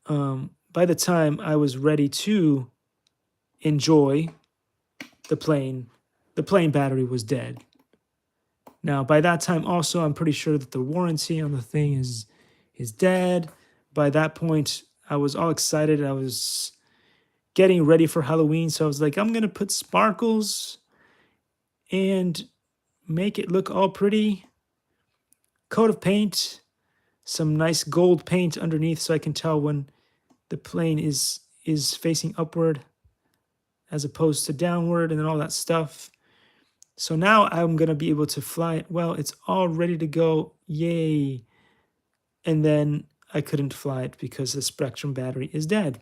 by the time I was ready to enjoy the plane battery was dead. Now, by that time also, I'm pretty sure that the warranty on the thing is dead. By that point, I was all excited. I was getting ready for Halloween, so I was like, I'm going to put sparkles and make it look all pretty. Coat of paint, some nice gold paint underneath so I can tell when the plane is facing upward as opposed to downward, and then all that stuff. So now I'm going to be able to fly it. Well, it's all ready to go. Yay. And then I couldn't fly it because the Spectrum battery is dead.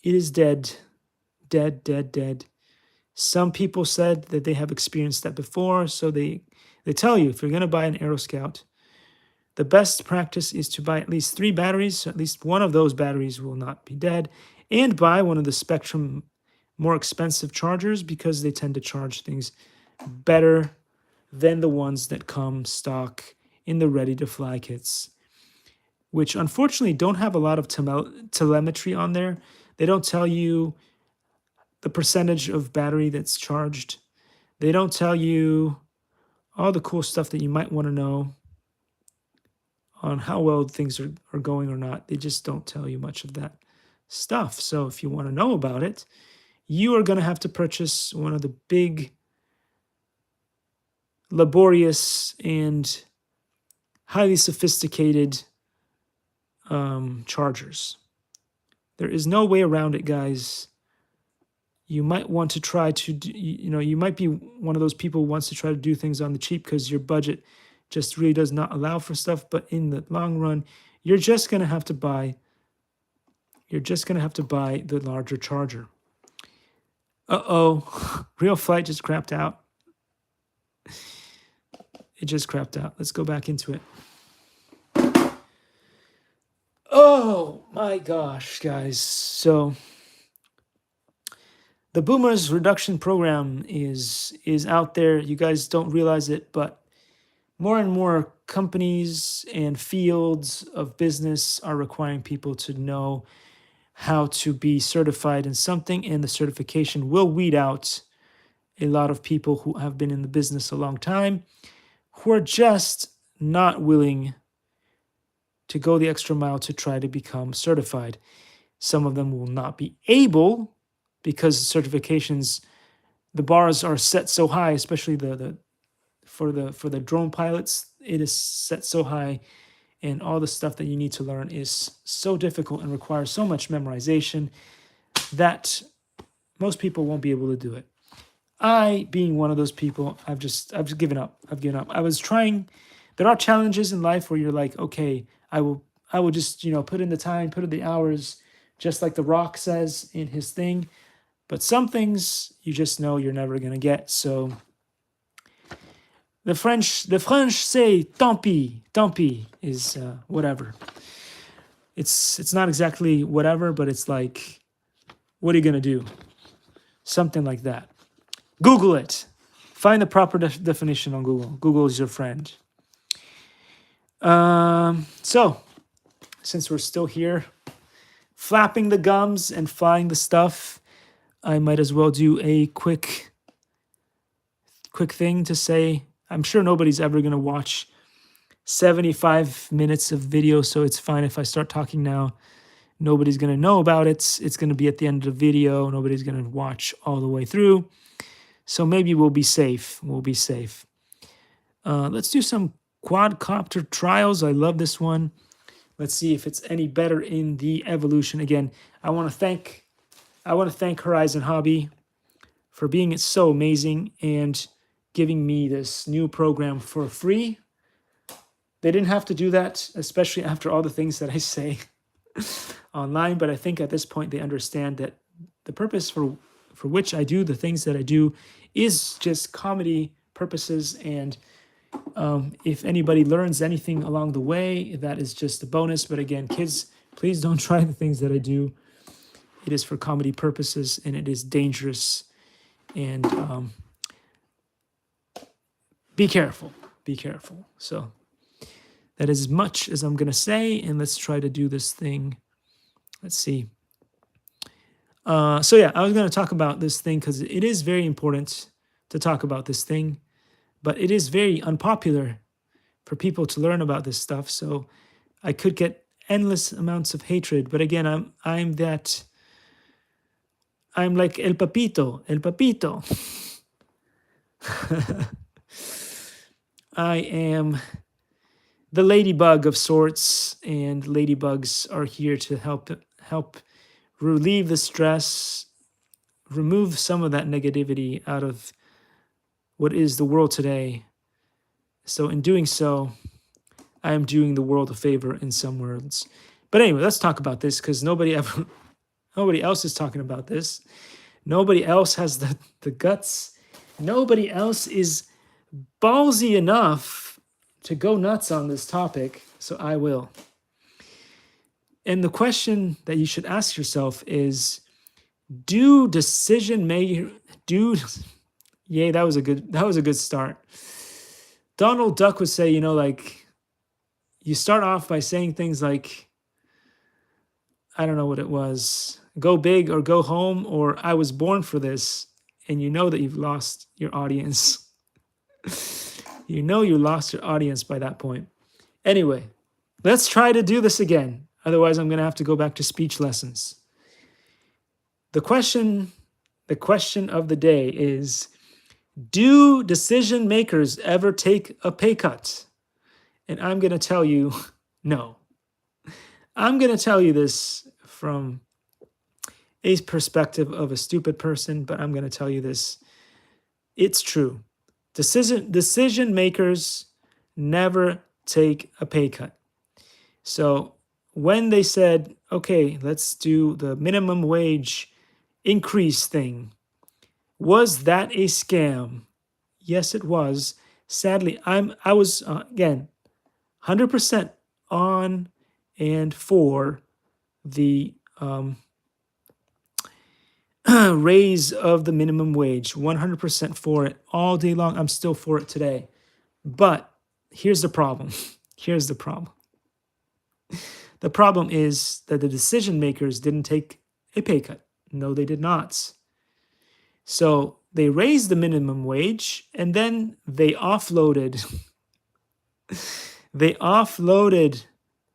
It is dead. Dead. Some people said that they have experienced that before. So they tell you, if you're going to buy an Aero Scout, the best practice is to buy at least 3 batteries. So at least one of those batteries will not be dead. And buy one of the Spectrum more expensive chargers, because they tend to charge things better than the ones that come stock in the ready-to-fly kits, which unfortunately don't have a lot of telemetry on there. They don't tell you the percentage of battery that's charged. They don't tell you all the cool stuff that you might want to know on how well things are going or not. They just don't tell you much of that stuff. So if you want to know about it, you are going to have to purchase one of the big, laborious, and highly sophisticated chargers. There is no way around it, guys. You might want to try to, you might be one of those people who wants to try to do things on the cheap because your budget just really does not allow for stuff. But in the long run, you're just going to have to buy the larger charger. Uh-oh, real flight just crapped out. It just crapped out. Let's go back into it. Oh my gosh, guys. So the Boomers Reduction Program is out there. You guys don't realize it, but more and more companies and fields of business are requiring people to know how to be certified in something, and the certification will weed out a lot of people who have been in the business a long time, who are just not willing to go the extra mile to try to become certified. Some of them will not be able, because certifications, the bars are set so high, especially for the drone pilots. It is set so high, and all the stuff that you need to learn is so difficult and requires so much memorization that most people won't be able to do it. I, being one of those people, I've just given up. I've given up. I was trying. There are challenges in life where you're like, okay, I will just, put in the time, put in the hours, just like The Rock says in his thing. But some things you just know you're never gonna get. So the French say tant pis is whatever. It's not exactly whatever, but it's like, what are you gonna do? Something like that. Google it. Find the proper definition on Google. Google is your friend. So, since we're still here, flapping the gums and flying the stuff, I might as well do a quick thing to say. I'm sure nobody's ever going to watch 75 minutes of video, so it's fine if I start talking now. Nobody's going to know about it. It's going to be at the end of the video. Nobody's going to watch all the way through. So maybe we'll be safe. We'll be safe. Let's do some quadcopter trials. I love this one. Let's see if it's any better in the evolution. Again, I want to thank Horizon Hobby for being so amazing and giving me this new program for free. They didn't have to do that, especially after all the things that I say online. But I think at this point they understand that the purpose for which I do the things that I do is just comedy purposes. And if anybody learns anything along the way, that is just a bonus. But again, kids, please don't try the things that I do. It is for comedy purposes, and it is dangerous. And be careful. Be careful. So that is as much as I'm going to say. And let's try to do this thing. Let's see. So yeah, I was going to talk about this thing because it is very important to talk about this thing. But it is very unpopular for people to learn about this stuff. So I could get endless amounts of hatred. But again, I'm like El Papito. I am the ladybug of sorts, and ladybugs are here to help relieve the stress, remove some of that negativity out of what is the world today. So in doing so, I am doing the world a favor in some words. But anyway, let's talk about this because nobody else is talking about this. Nobody else has the guts. Nobody else is ballsy enough to go nuts on this topic. So I will. And the question that you should ask yourself is, Yay, that was a good start. Donald Duck would say, you start off by saying things like, I don't know what it was, go big or go home, or I was born for this, and you know that you've lost your audience. You lost your audience by that point. Anyway, let's try to do this again. Otherwise, I'm going to have to go back to speech lessons. The question of the day is, do decision makers ever take a pay cut? And I'm going to tell you, no. I'm going to tell you this from a perspective of a stupid person, but I'm going to tell you this. It's true. Decision makers never take a pay cut. So when they said, okay, let's do the minimum wage increase thing, was that a scam? Yes, it was. Sadly, I was again 100% on and for the raise of the minimum wage. 100% for it all day long. I'm still for it today. But here's the problem. Here's the problem. The problem is that the decision makers didn't take a pay cut. No, they did not. So they raised the minimum wage, and then they offloaded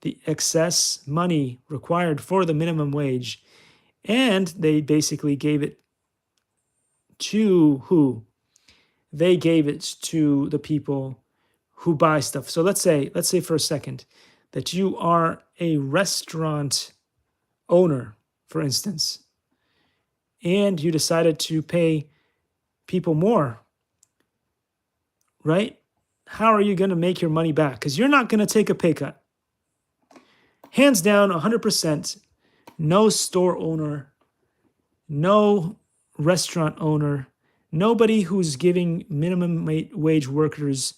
the excess money required for the minimum wage, and they basically gave it to who? They gave it to the people who buy stuff. So let's say for a second, that you are a restaurant owner, for instance, and you decided to pay people more, right? How are you going to make your money back? Because you're not going to take a pay cut. Hands down, 100%, no store owner, no restaurant owner, nobody who's giving minimum wage workers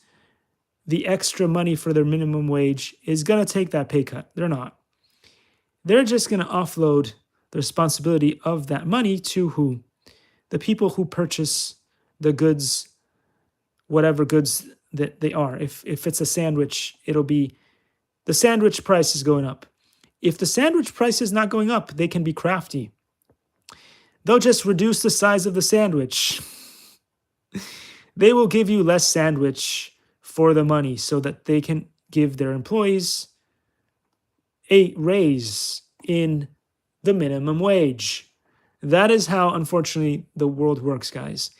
the extra money for their minimum wage is going to take that pay cut. They're not. They're just going to offload the responsibility of that money to who? The people who purchase the goods, whatever goods that they are. If it's a sandwich, it'll be the sandwich price is going up. If the sandwich price is not going up, they can be crafty. They'll just reduce the size of the sandwich. They will give you less sandwich for the money so that they can give their employees a raise in the minimum wage. That is how, unfortunately, the world works, guys.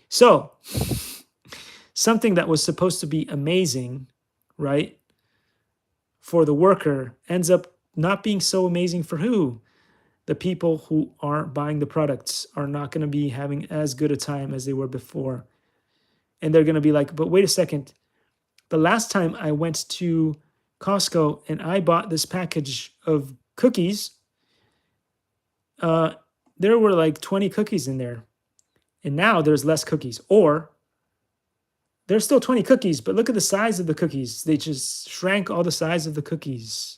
So, something that was supposed to be amazing, right, for the worker ends up not being so amazing for who? The people who are buying the products are not going to be having as good a time as they were before. And they're going to be like, but wait a second. The last time I went to Costco and I bought this package of cookies, there were like 20 cookies in there. And now there's less cookies. Or there's still 20 cookies, but look at the size of the cookies. They just shrank all the size of the cookies.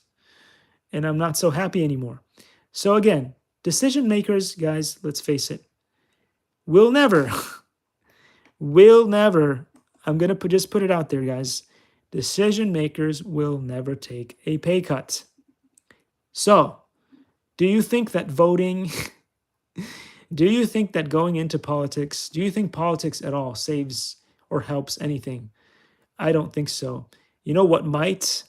And I'm not so happy anymore. So again, decision makers, guys, let's face it, will never, I'm going to just put it out there, guys. Decision makers will never take a pay cut. So, do you think that voting, do you think that going into politics, do you think politics at all saves or helps anything? I don't think so. You know what might?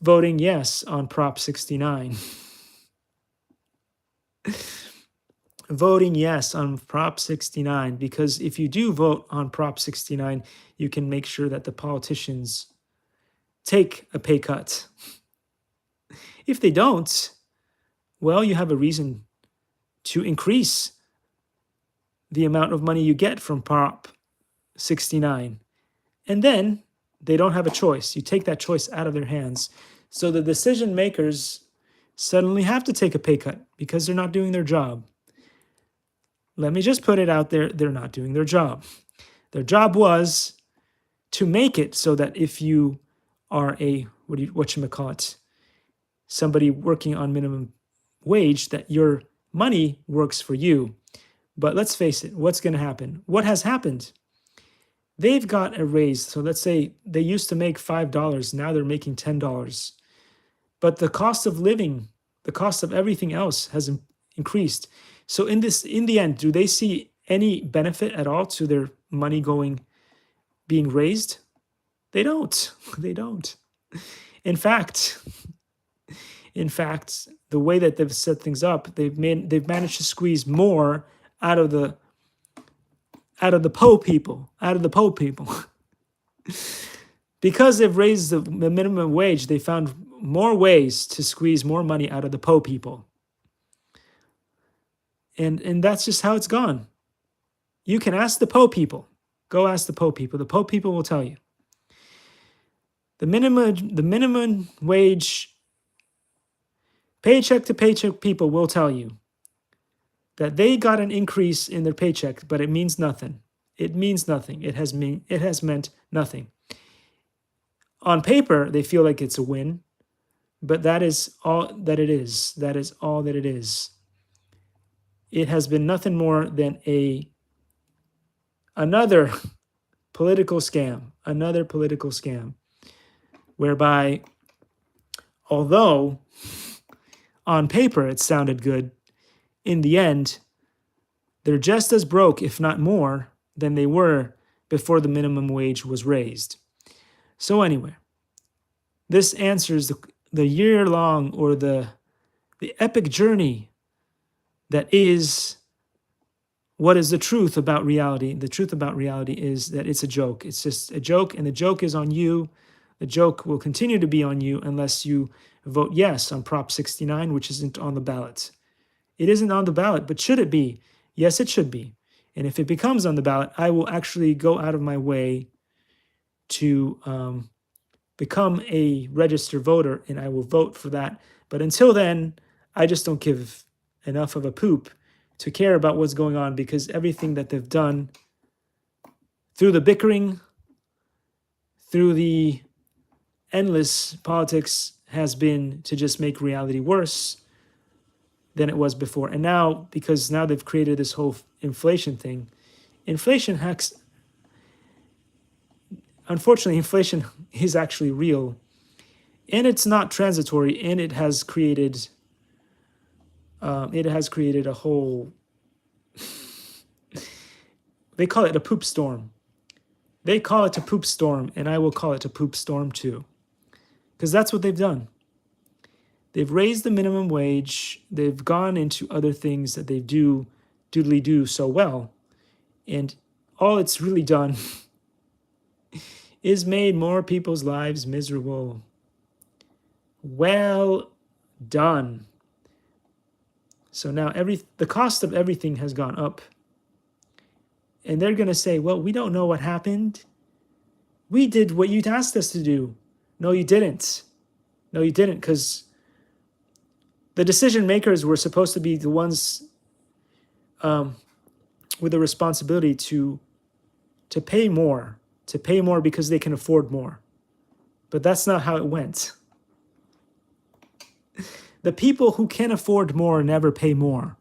Voting yes on Prop 69. Voting yes on Prop 69, because if you do vote on Prop 69, you can make sure that the politicians take a pay cut. If they don't, well, you have a reason to increase the amount of money you get from Prop 69. And then they don't have a choice. You take that choice out of their hands. So the decision makers suddenly have to take a pay cut because they're not doing their job. Let me just put it out there. They're not doing their job. Their job was to make it so that if you are a, whatchamacallit, somebody working on minimum wage, that your money works for you. But let's face it, what's going to happen? What has happened? They've got a raise. So let's say they used to make $5. Now they're making $10. But the cost of living, the cost of everything else has increased. So in the end, do they see any benefit at all to their money being raised? They don't. They don't. In fact, the way that they've set things up, they've managed to squeeze more out of the poor people, because they've raised the minimum wage. They found more ways to squeeze more money out of the poor people. And that's just how it's gone. You can ask the poor people. Go ask the poor people. The poor people will tell you. The minimum wage, paycheck to paycheck people will tell you that they got an increase in their paycheck, but it means nothing. It means nothing. It has meant nothing. On paper, they feel like it's a win, but that is all that it is. That is all that it is. It has been nothing more than another political scam, whereby, although on paper it sounded good, in the end, they're just as broke, if not more, than they were before the minimum wage was raised. So anyway, this answers the year-long or the epic journey that is what is the truth about reality? The truth about reality is that it's a joke. It's just a joke, and the joke is on you. The joke will continue to be on you unless you vote yes on Prop 69, which isn't on the ballot. It isn't on the ballot, but should it be? Yes, it should be. And if it becomes on the ballot, I will actually go out of my way to become a registered voter, and I will vote for that. But until then, I just don't give enough of a poop to care about what's going on, because everything that they've done through the bickering, through the endless politics, has been to just make reality worse than it was before. And now, because now they've created this whole inflation thing, inflation hacks, unfortunately, inflation is actually real, and it's not transitory, and it has created a whole, they call it a poop storm. They call it a poop storm, and I will call it a poop storm too, because that's what they've done. They've raised the minimum wage. They've gone into other things that they doodly do so well, and all it's really done is made more people's lives miserable. Well done. So now the cost of everything has gone up. And they're going to say, well, we don't know what happened. We did what you asked us to do. No, you didn't. No, you didn't, because the decision makers were supposed to be the ones with the responsibility to pay more, because they can afford more. But that's not how it went. The people who can afford more never pay more.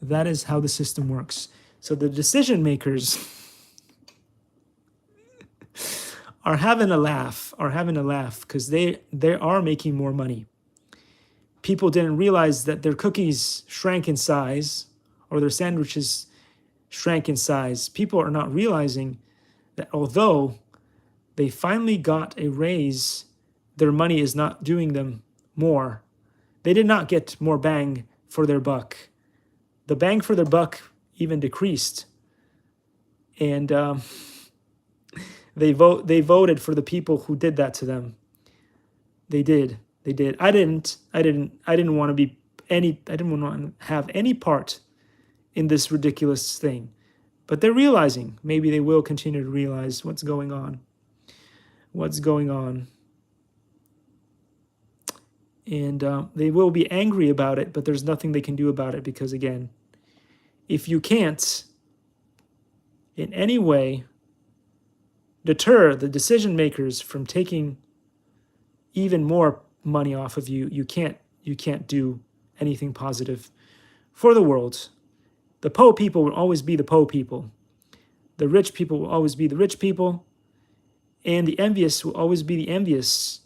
That is how the system works. So the decision makers are having a laugh, because they are making more money. People didn't realize that their cookies shrank in size, or their sandwiches shrank in size. People are not realizing that although they finally got a raise, their money is not doing them more. They did not get more bang for their buck. The bang for their buck even decreased. And they voted for the people who did that to them. They did. I didn't want to have any part in this ridiculous thing. But they're realizing, maybe they will continue to realize what's going on. And they will be angry about it, but there's nothing they can do about it, because, again, if you can't in any way deter the decision makers from taking even more money off of you, you can't do anything positive for the world. The poor people will always be the poor people. The rich people will always be the rich people. And the envious will always be the envious.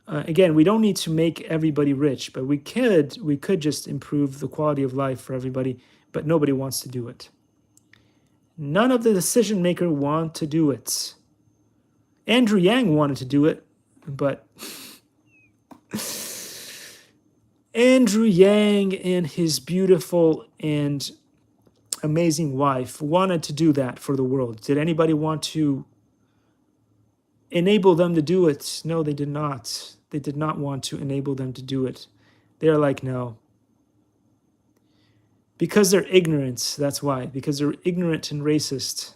Again, we don't need to make everybody rich, but we could just improve the quality of life for everybody, but nobody wants to do it. None of the decision makers want to do it. Andrew Yang wanted to do it, but Andrew Yang and his beautiful and amazing wife wanted to do that for the world. Did anybody want to enable them to do it? No, they did not. They did not want to enable them to do it. They're like, no. Because they're ignorant, that's why. Because they're ignorant and racist.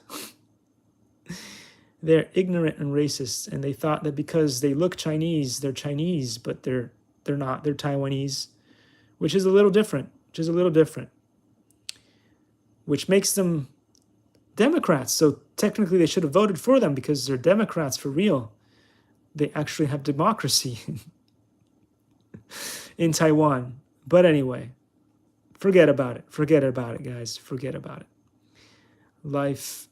They're ignorant and racist, and they thought that because they look Chinese, they're Chinese, but they're not. They're Taiwanese, which is a little different. Which makes them Democrats. So technically they should have voted for them, because they're Democrats for real. They actually have democracy in Taiwan. But anyway, forget about it. Forget about it, guys. Forget about it. Life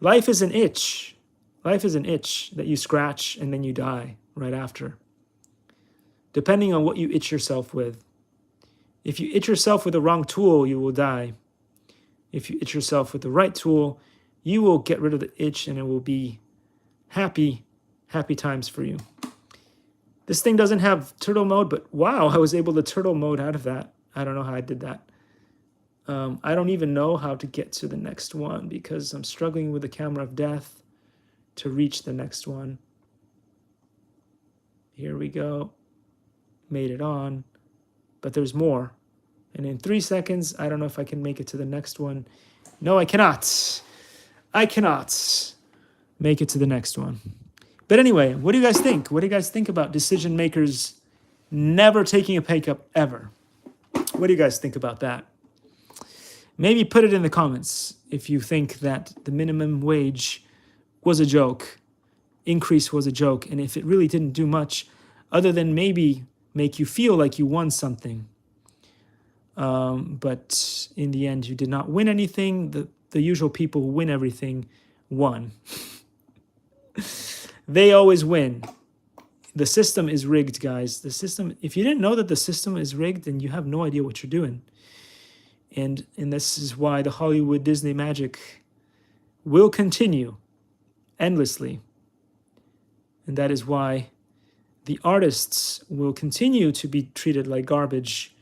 is an itch. Life is an itch that you scratch and then you die right after. Depending on what you itch yourself with. If you itch yourself with the wrong tool, you will die. If you itch yourself with the right tool, you will get rid of the itch, and it will be happy times for you. This thing doesn't have turtle mode, but wow, I was able to turtle mode out of that. I don't know how I did that. I don't even know how to get to the next one because I'm struggling with the camera of death to reach the next one. Here we go. Made it on, but there's more. And in 3 seconds, I don't know if I can make it to the next one. No, I cannot. I cannot make it to the next one. But anyway, what do you guys think? What do you guys think about decision makers never taking a pay cut ever? What do you guys think about that? Maybe put it in the comments if you think that the minimum wage was a joke, increase was a joke, and if it really didn't do much other than maybe make you feel like you won something. But in the end, you did not win anything. The usual people who win everything won. They always win. The system is rigged, guys. The system, if you didn't know that the system is rigged, then you have no idea what you're doing. And this is why the Hollywood Disney magic will continue endlessly. And that is why the artists will continue to be treated like garbage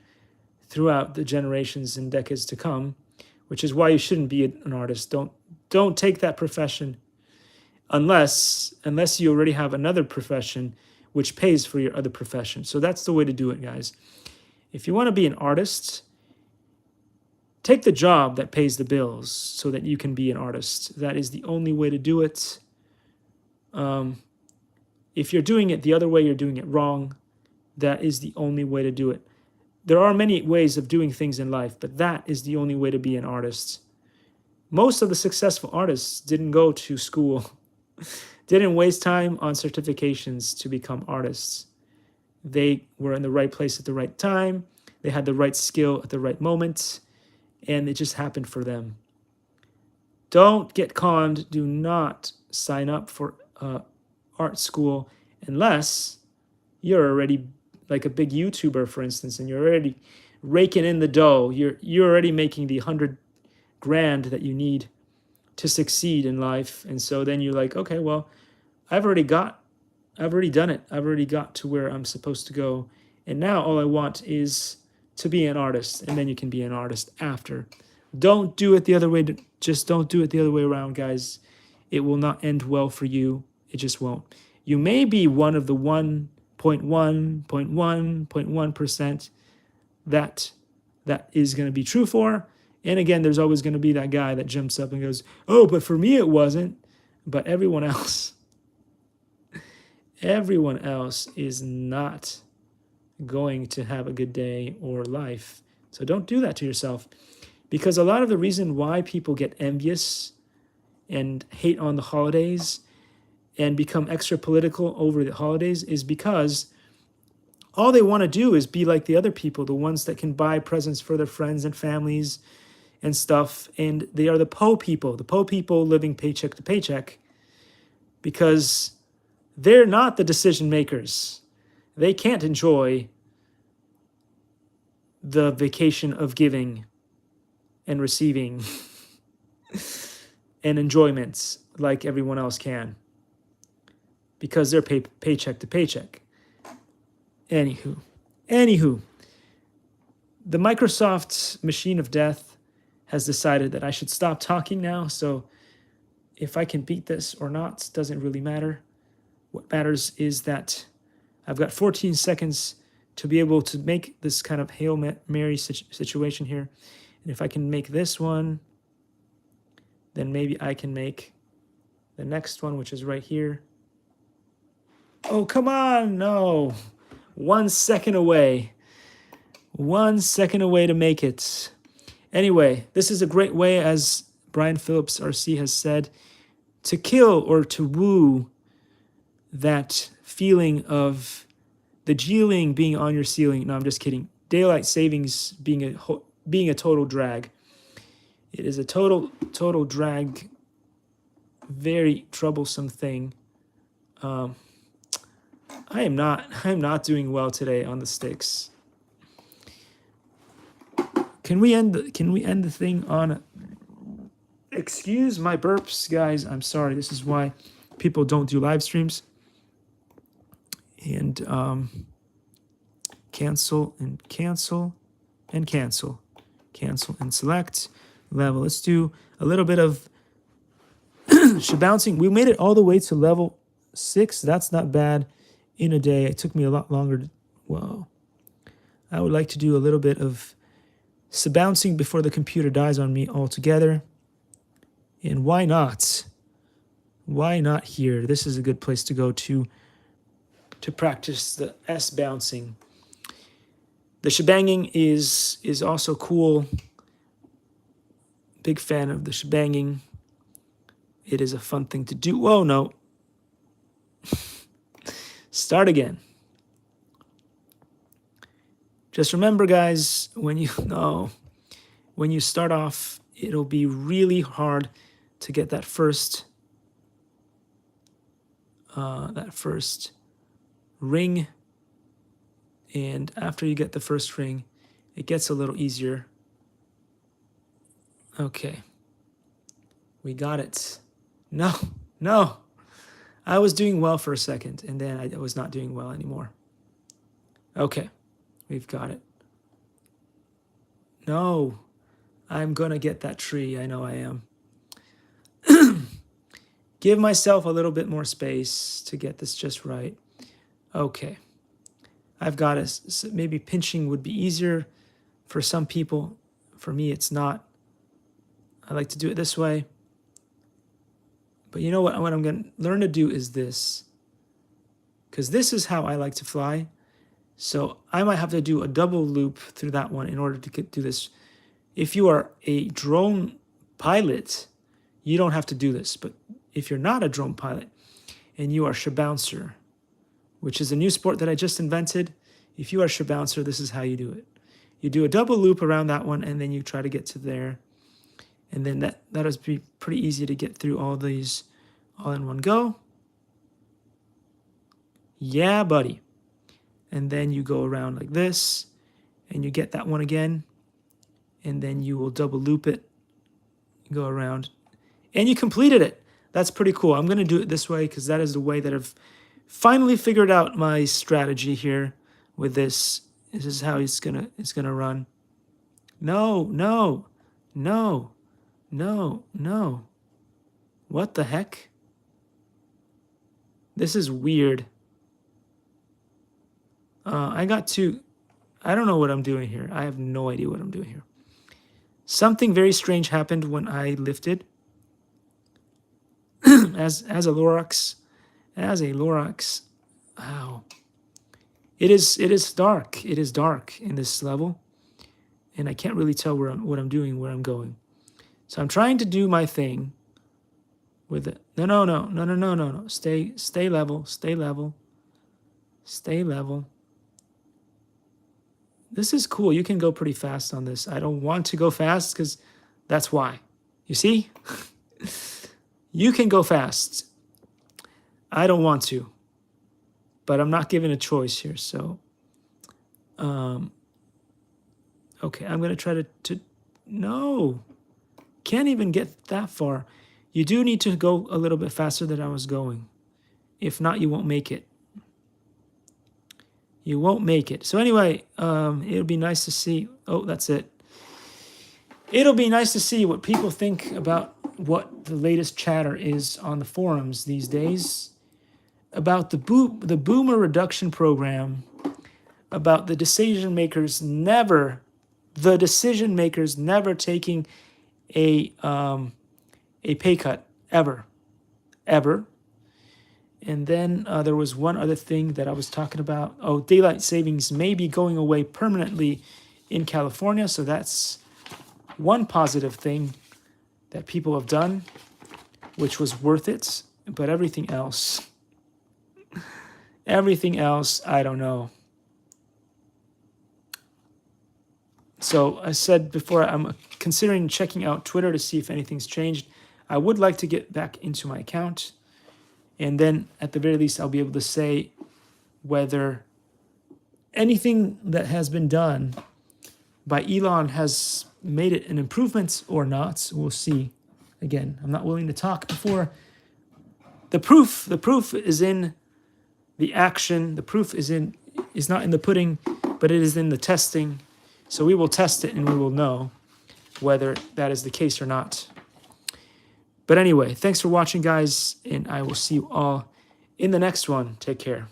throughout the generations and decades to come, which is why you shouldn't be an artist. Don't take that profession unless you already have another profession which pays for your other profession. So that's the way to do it, guys. If you want to be an artist, take the job that pays the bills so that you can be an artist. That is the only way to do it. If you're doing it the other way, you're doing it wrong. That is the only way to do it. There are many ways of doing things in life, but that is the only way to be an artist. Most of the successful artists didn't go to school, didn't waste time on certifications to become artists. They were in the right place at the right time. They had the right skill at the right moment, and it just happened for them. Don't get conned. Do not sign up for art school unless you're already like a big YouTuber, for instance, and you're already raking in the dough. You're already making the 100 grand that you need to succeed in life. And so then you're like, okay, well, I've already done it. I've already got to where I'm supposed to go. And now all I want is to be an artist. And then you can be an artist after. Don't do it the other way. Just don't do it the other way around, guys. It will not end well for you. It just won't. You may be one of the 1.1% that is going to be true for. And again, there's always going to be that guy that jumps up and goes, oh, but for me it wasn't. But everyone else is not going to have a good day or life. So don't do that to yourself. Because a lot of the reason why people get envious and hate on the holidays and become extra political over the holidays is because all they want to do is be like the other people, the ones that can buy presents for their friends and families and stuff. And they are the po people living paycheck to paycheck because they're not the decision makers. They can't enjoy the vacation of giving and receiving and enjoyments like everyone else can because they're paycheck to paycheck. Anywho, the Microsoft machine of death has decided that I should stop talking now. So if I can beat this or not doesn't really matter. What matters is that I've got 14 seconds to be able to make this kind of Hail Mary situation here. And if I can make this one, then maybe I can make the next one, which is right here. Oh, come on. No. 1 second away. 1 second away to make it. Anyway, this is a great way, as Brian Phillips RC has said, to kill or to woo that feeling of the G-ling being on your ceiling. No, I'm just kidding. Daylight savings being a total drag. It is a total drag. Very troublesome thing. I am not doing well today on the sticks. Can we end the thing on? Excuse my burps, guys. I'm sorry. This is why people don't do live streams. And cancel and cancel and cancel. cancel and select level. Let's do a little bit of shabouncing. We made it all the way to level 6. That's not bad in a day. It took me a lot longer. Whoa. I would like to do a little bit of bouncing before the computer dies on me altogether. And why not? Why not here? This is a good place to go to practice the S bouncing. The shebanging is also cool. Big fan of the shebanging. It is a fun thing to do. Whoa, no. Start again. Just remember, guys, when you start off, it'll be really hard to get that first ring. And after you get the first ring, it gets a little easier. Okay. We got it. No. I was doing well for a second, and then I was not doing well anymore. Okay. We've got it. No. I'm going to get that tree. I know I am. Give myself a little bit more space to get this just right. Okay. I've got it. Maybe pinching would be easier for some people. For me, it's not. I like to do it this way. But you know what I'm going to learn to do is this. Because this is how I like to fly. So I might have to do a double loop through that one in order to do this. If you are a drone pilot, you don't have to do this. But if you're not a drone pilot and you are shabouncer, which is a new sport that I just invented, if you are shabouncer, this is how you do it. You do a double loop around that one, and then you try to get to there. And then that is pretty easy to get through all these all in one go. Yeah, buddy. And then you go around like this, and you get that one again, and then you will double loop it, go around, and you completed it. That's pretty cool. I'm going to do it this way because that is the way that I've finally figured out my strategy here with this. This is how it's gonna run. No. What the heck? This is weird. I don't know what I'm doing here. I have no idea what I'm doing here. Something very strange happened when I lifted. as a Lorax. Wow. It is dark. It is dark in this level. And I can't really tell what I'm doing, where I'm going. So I'm trying to do my thing with it. No. Stay level. This is cool. You can go pretty fast on this. I don't want to go fast because that's why. You see? You can go fast. I don't want to. But I'm not given a choice here. So, okay, I'm going to try to... No. Can't even get that far. You do need to go a little bit faster than I was going. If not, you won't make it. You won't make it. So anyway, it'll be nice to see. Oh, that's it. It'll be nice to see what people think about what the latest chatter is on the forums these days. About the boomer reduction program. About the decision makers never taking a pay cut ever. And then there was one other thing that I was talking about. Oh, daylight savings may be going away permanently in California. So that's one positive thing that people have done, which was worth it. But everything else, I don't know. So I said before, I'm considering checking out Twitter to see if anything's changed. I would like to get back into my account. And then, at the very least, I'll be able to say whether anything that has been done by Elon has made it an improvement or not. We'll see. Again, I'm not willing to talk before. The proof is in the action. The proof is not in the pudding, but it is in the testing. So we will test it and we will know. whether that is the case or not. But anyway, thanks for watching, guys, and I will see you all in the next one. Take care.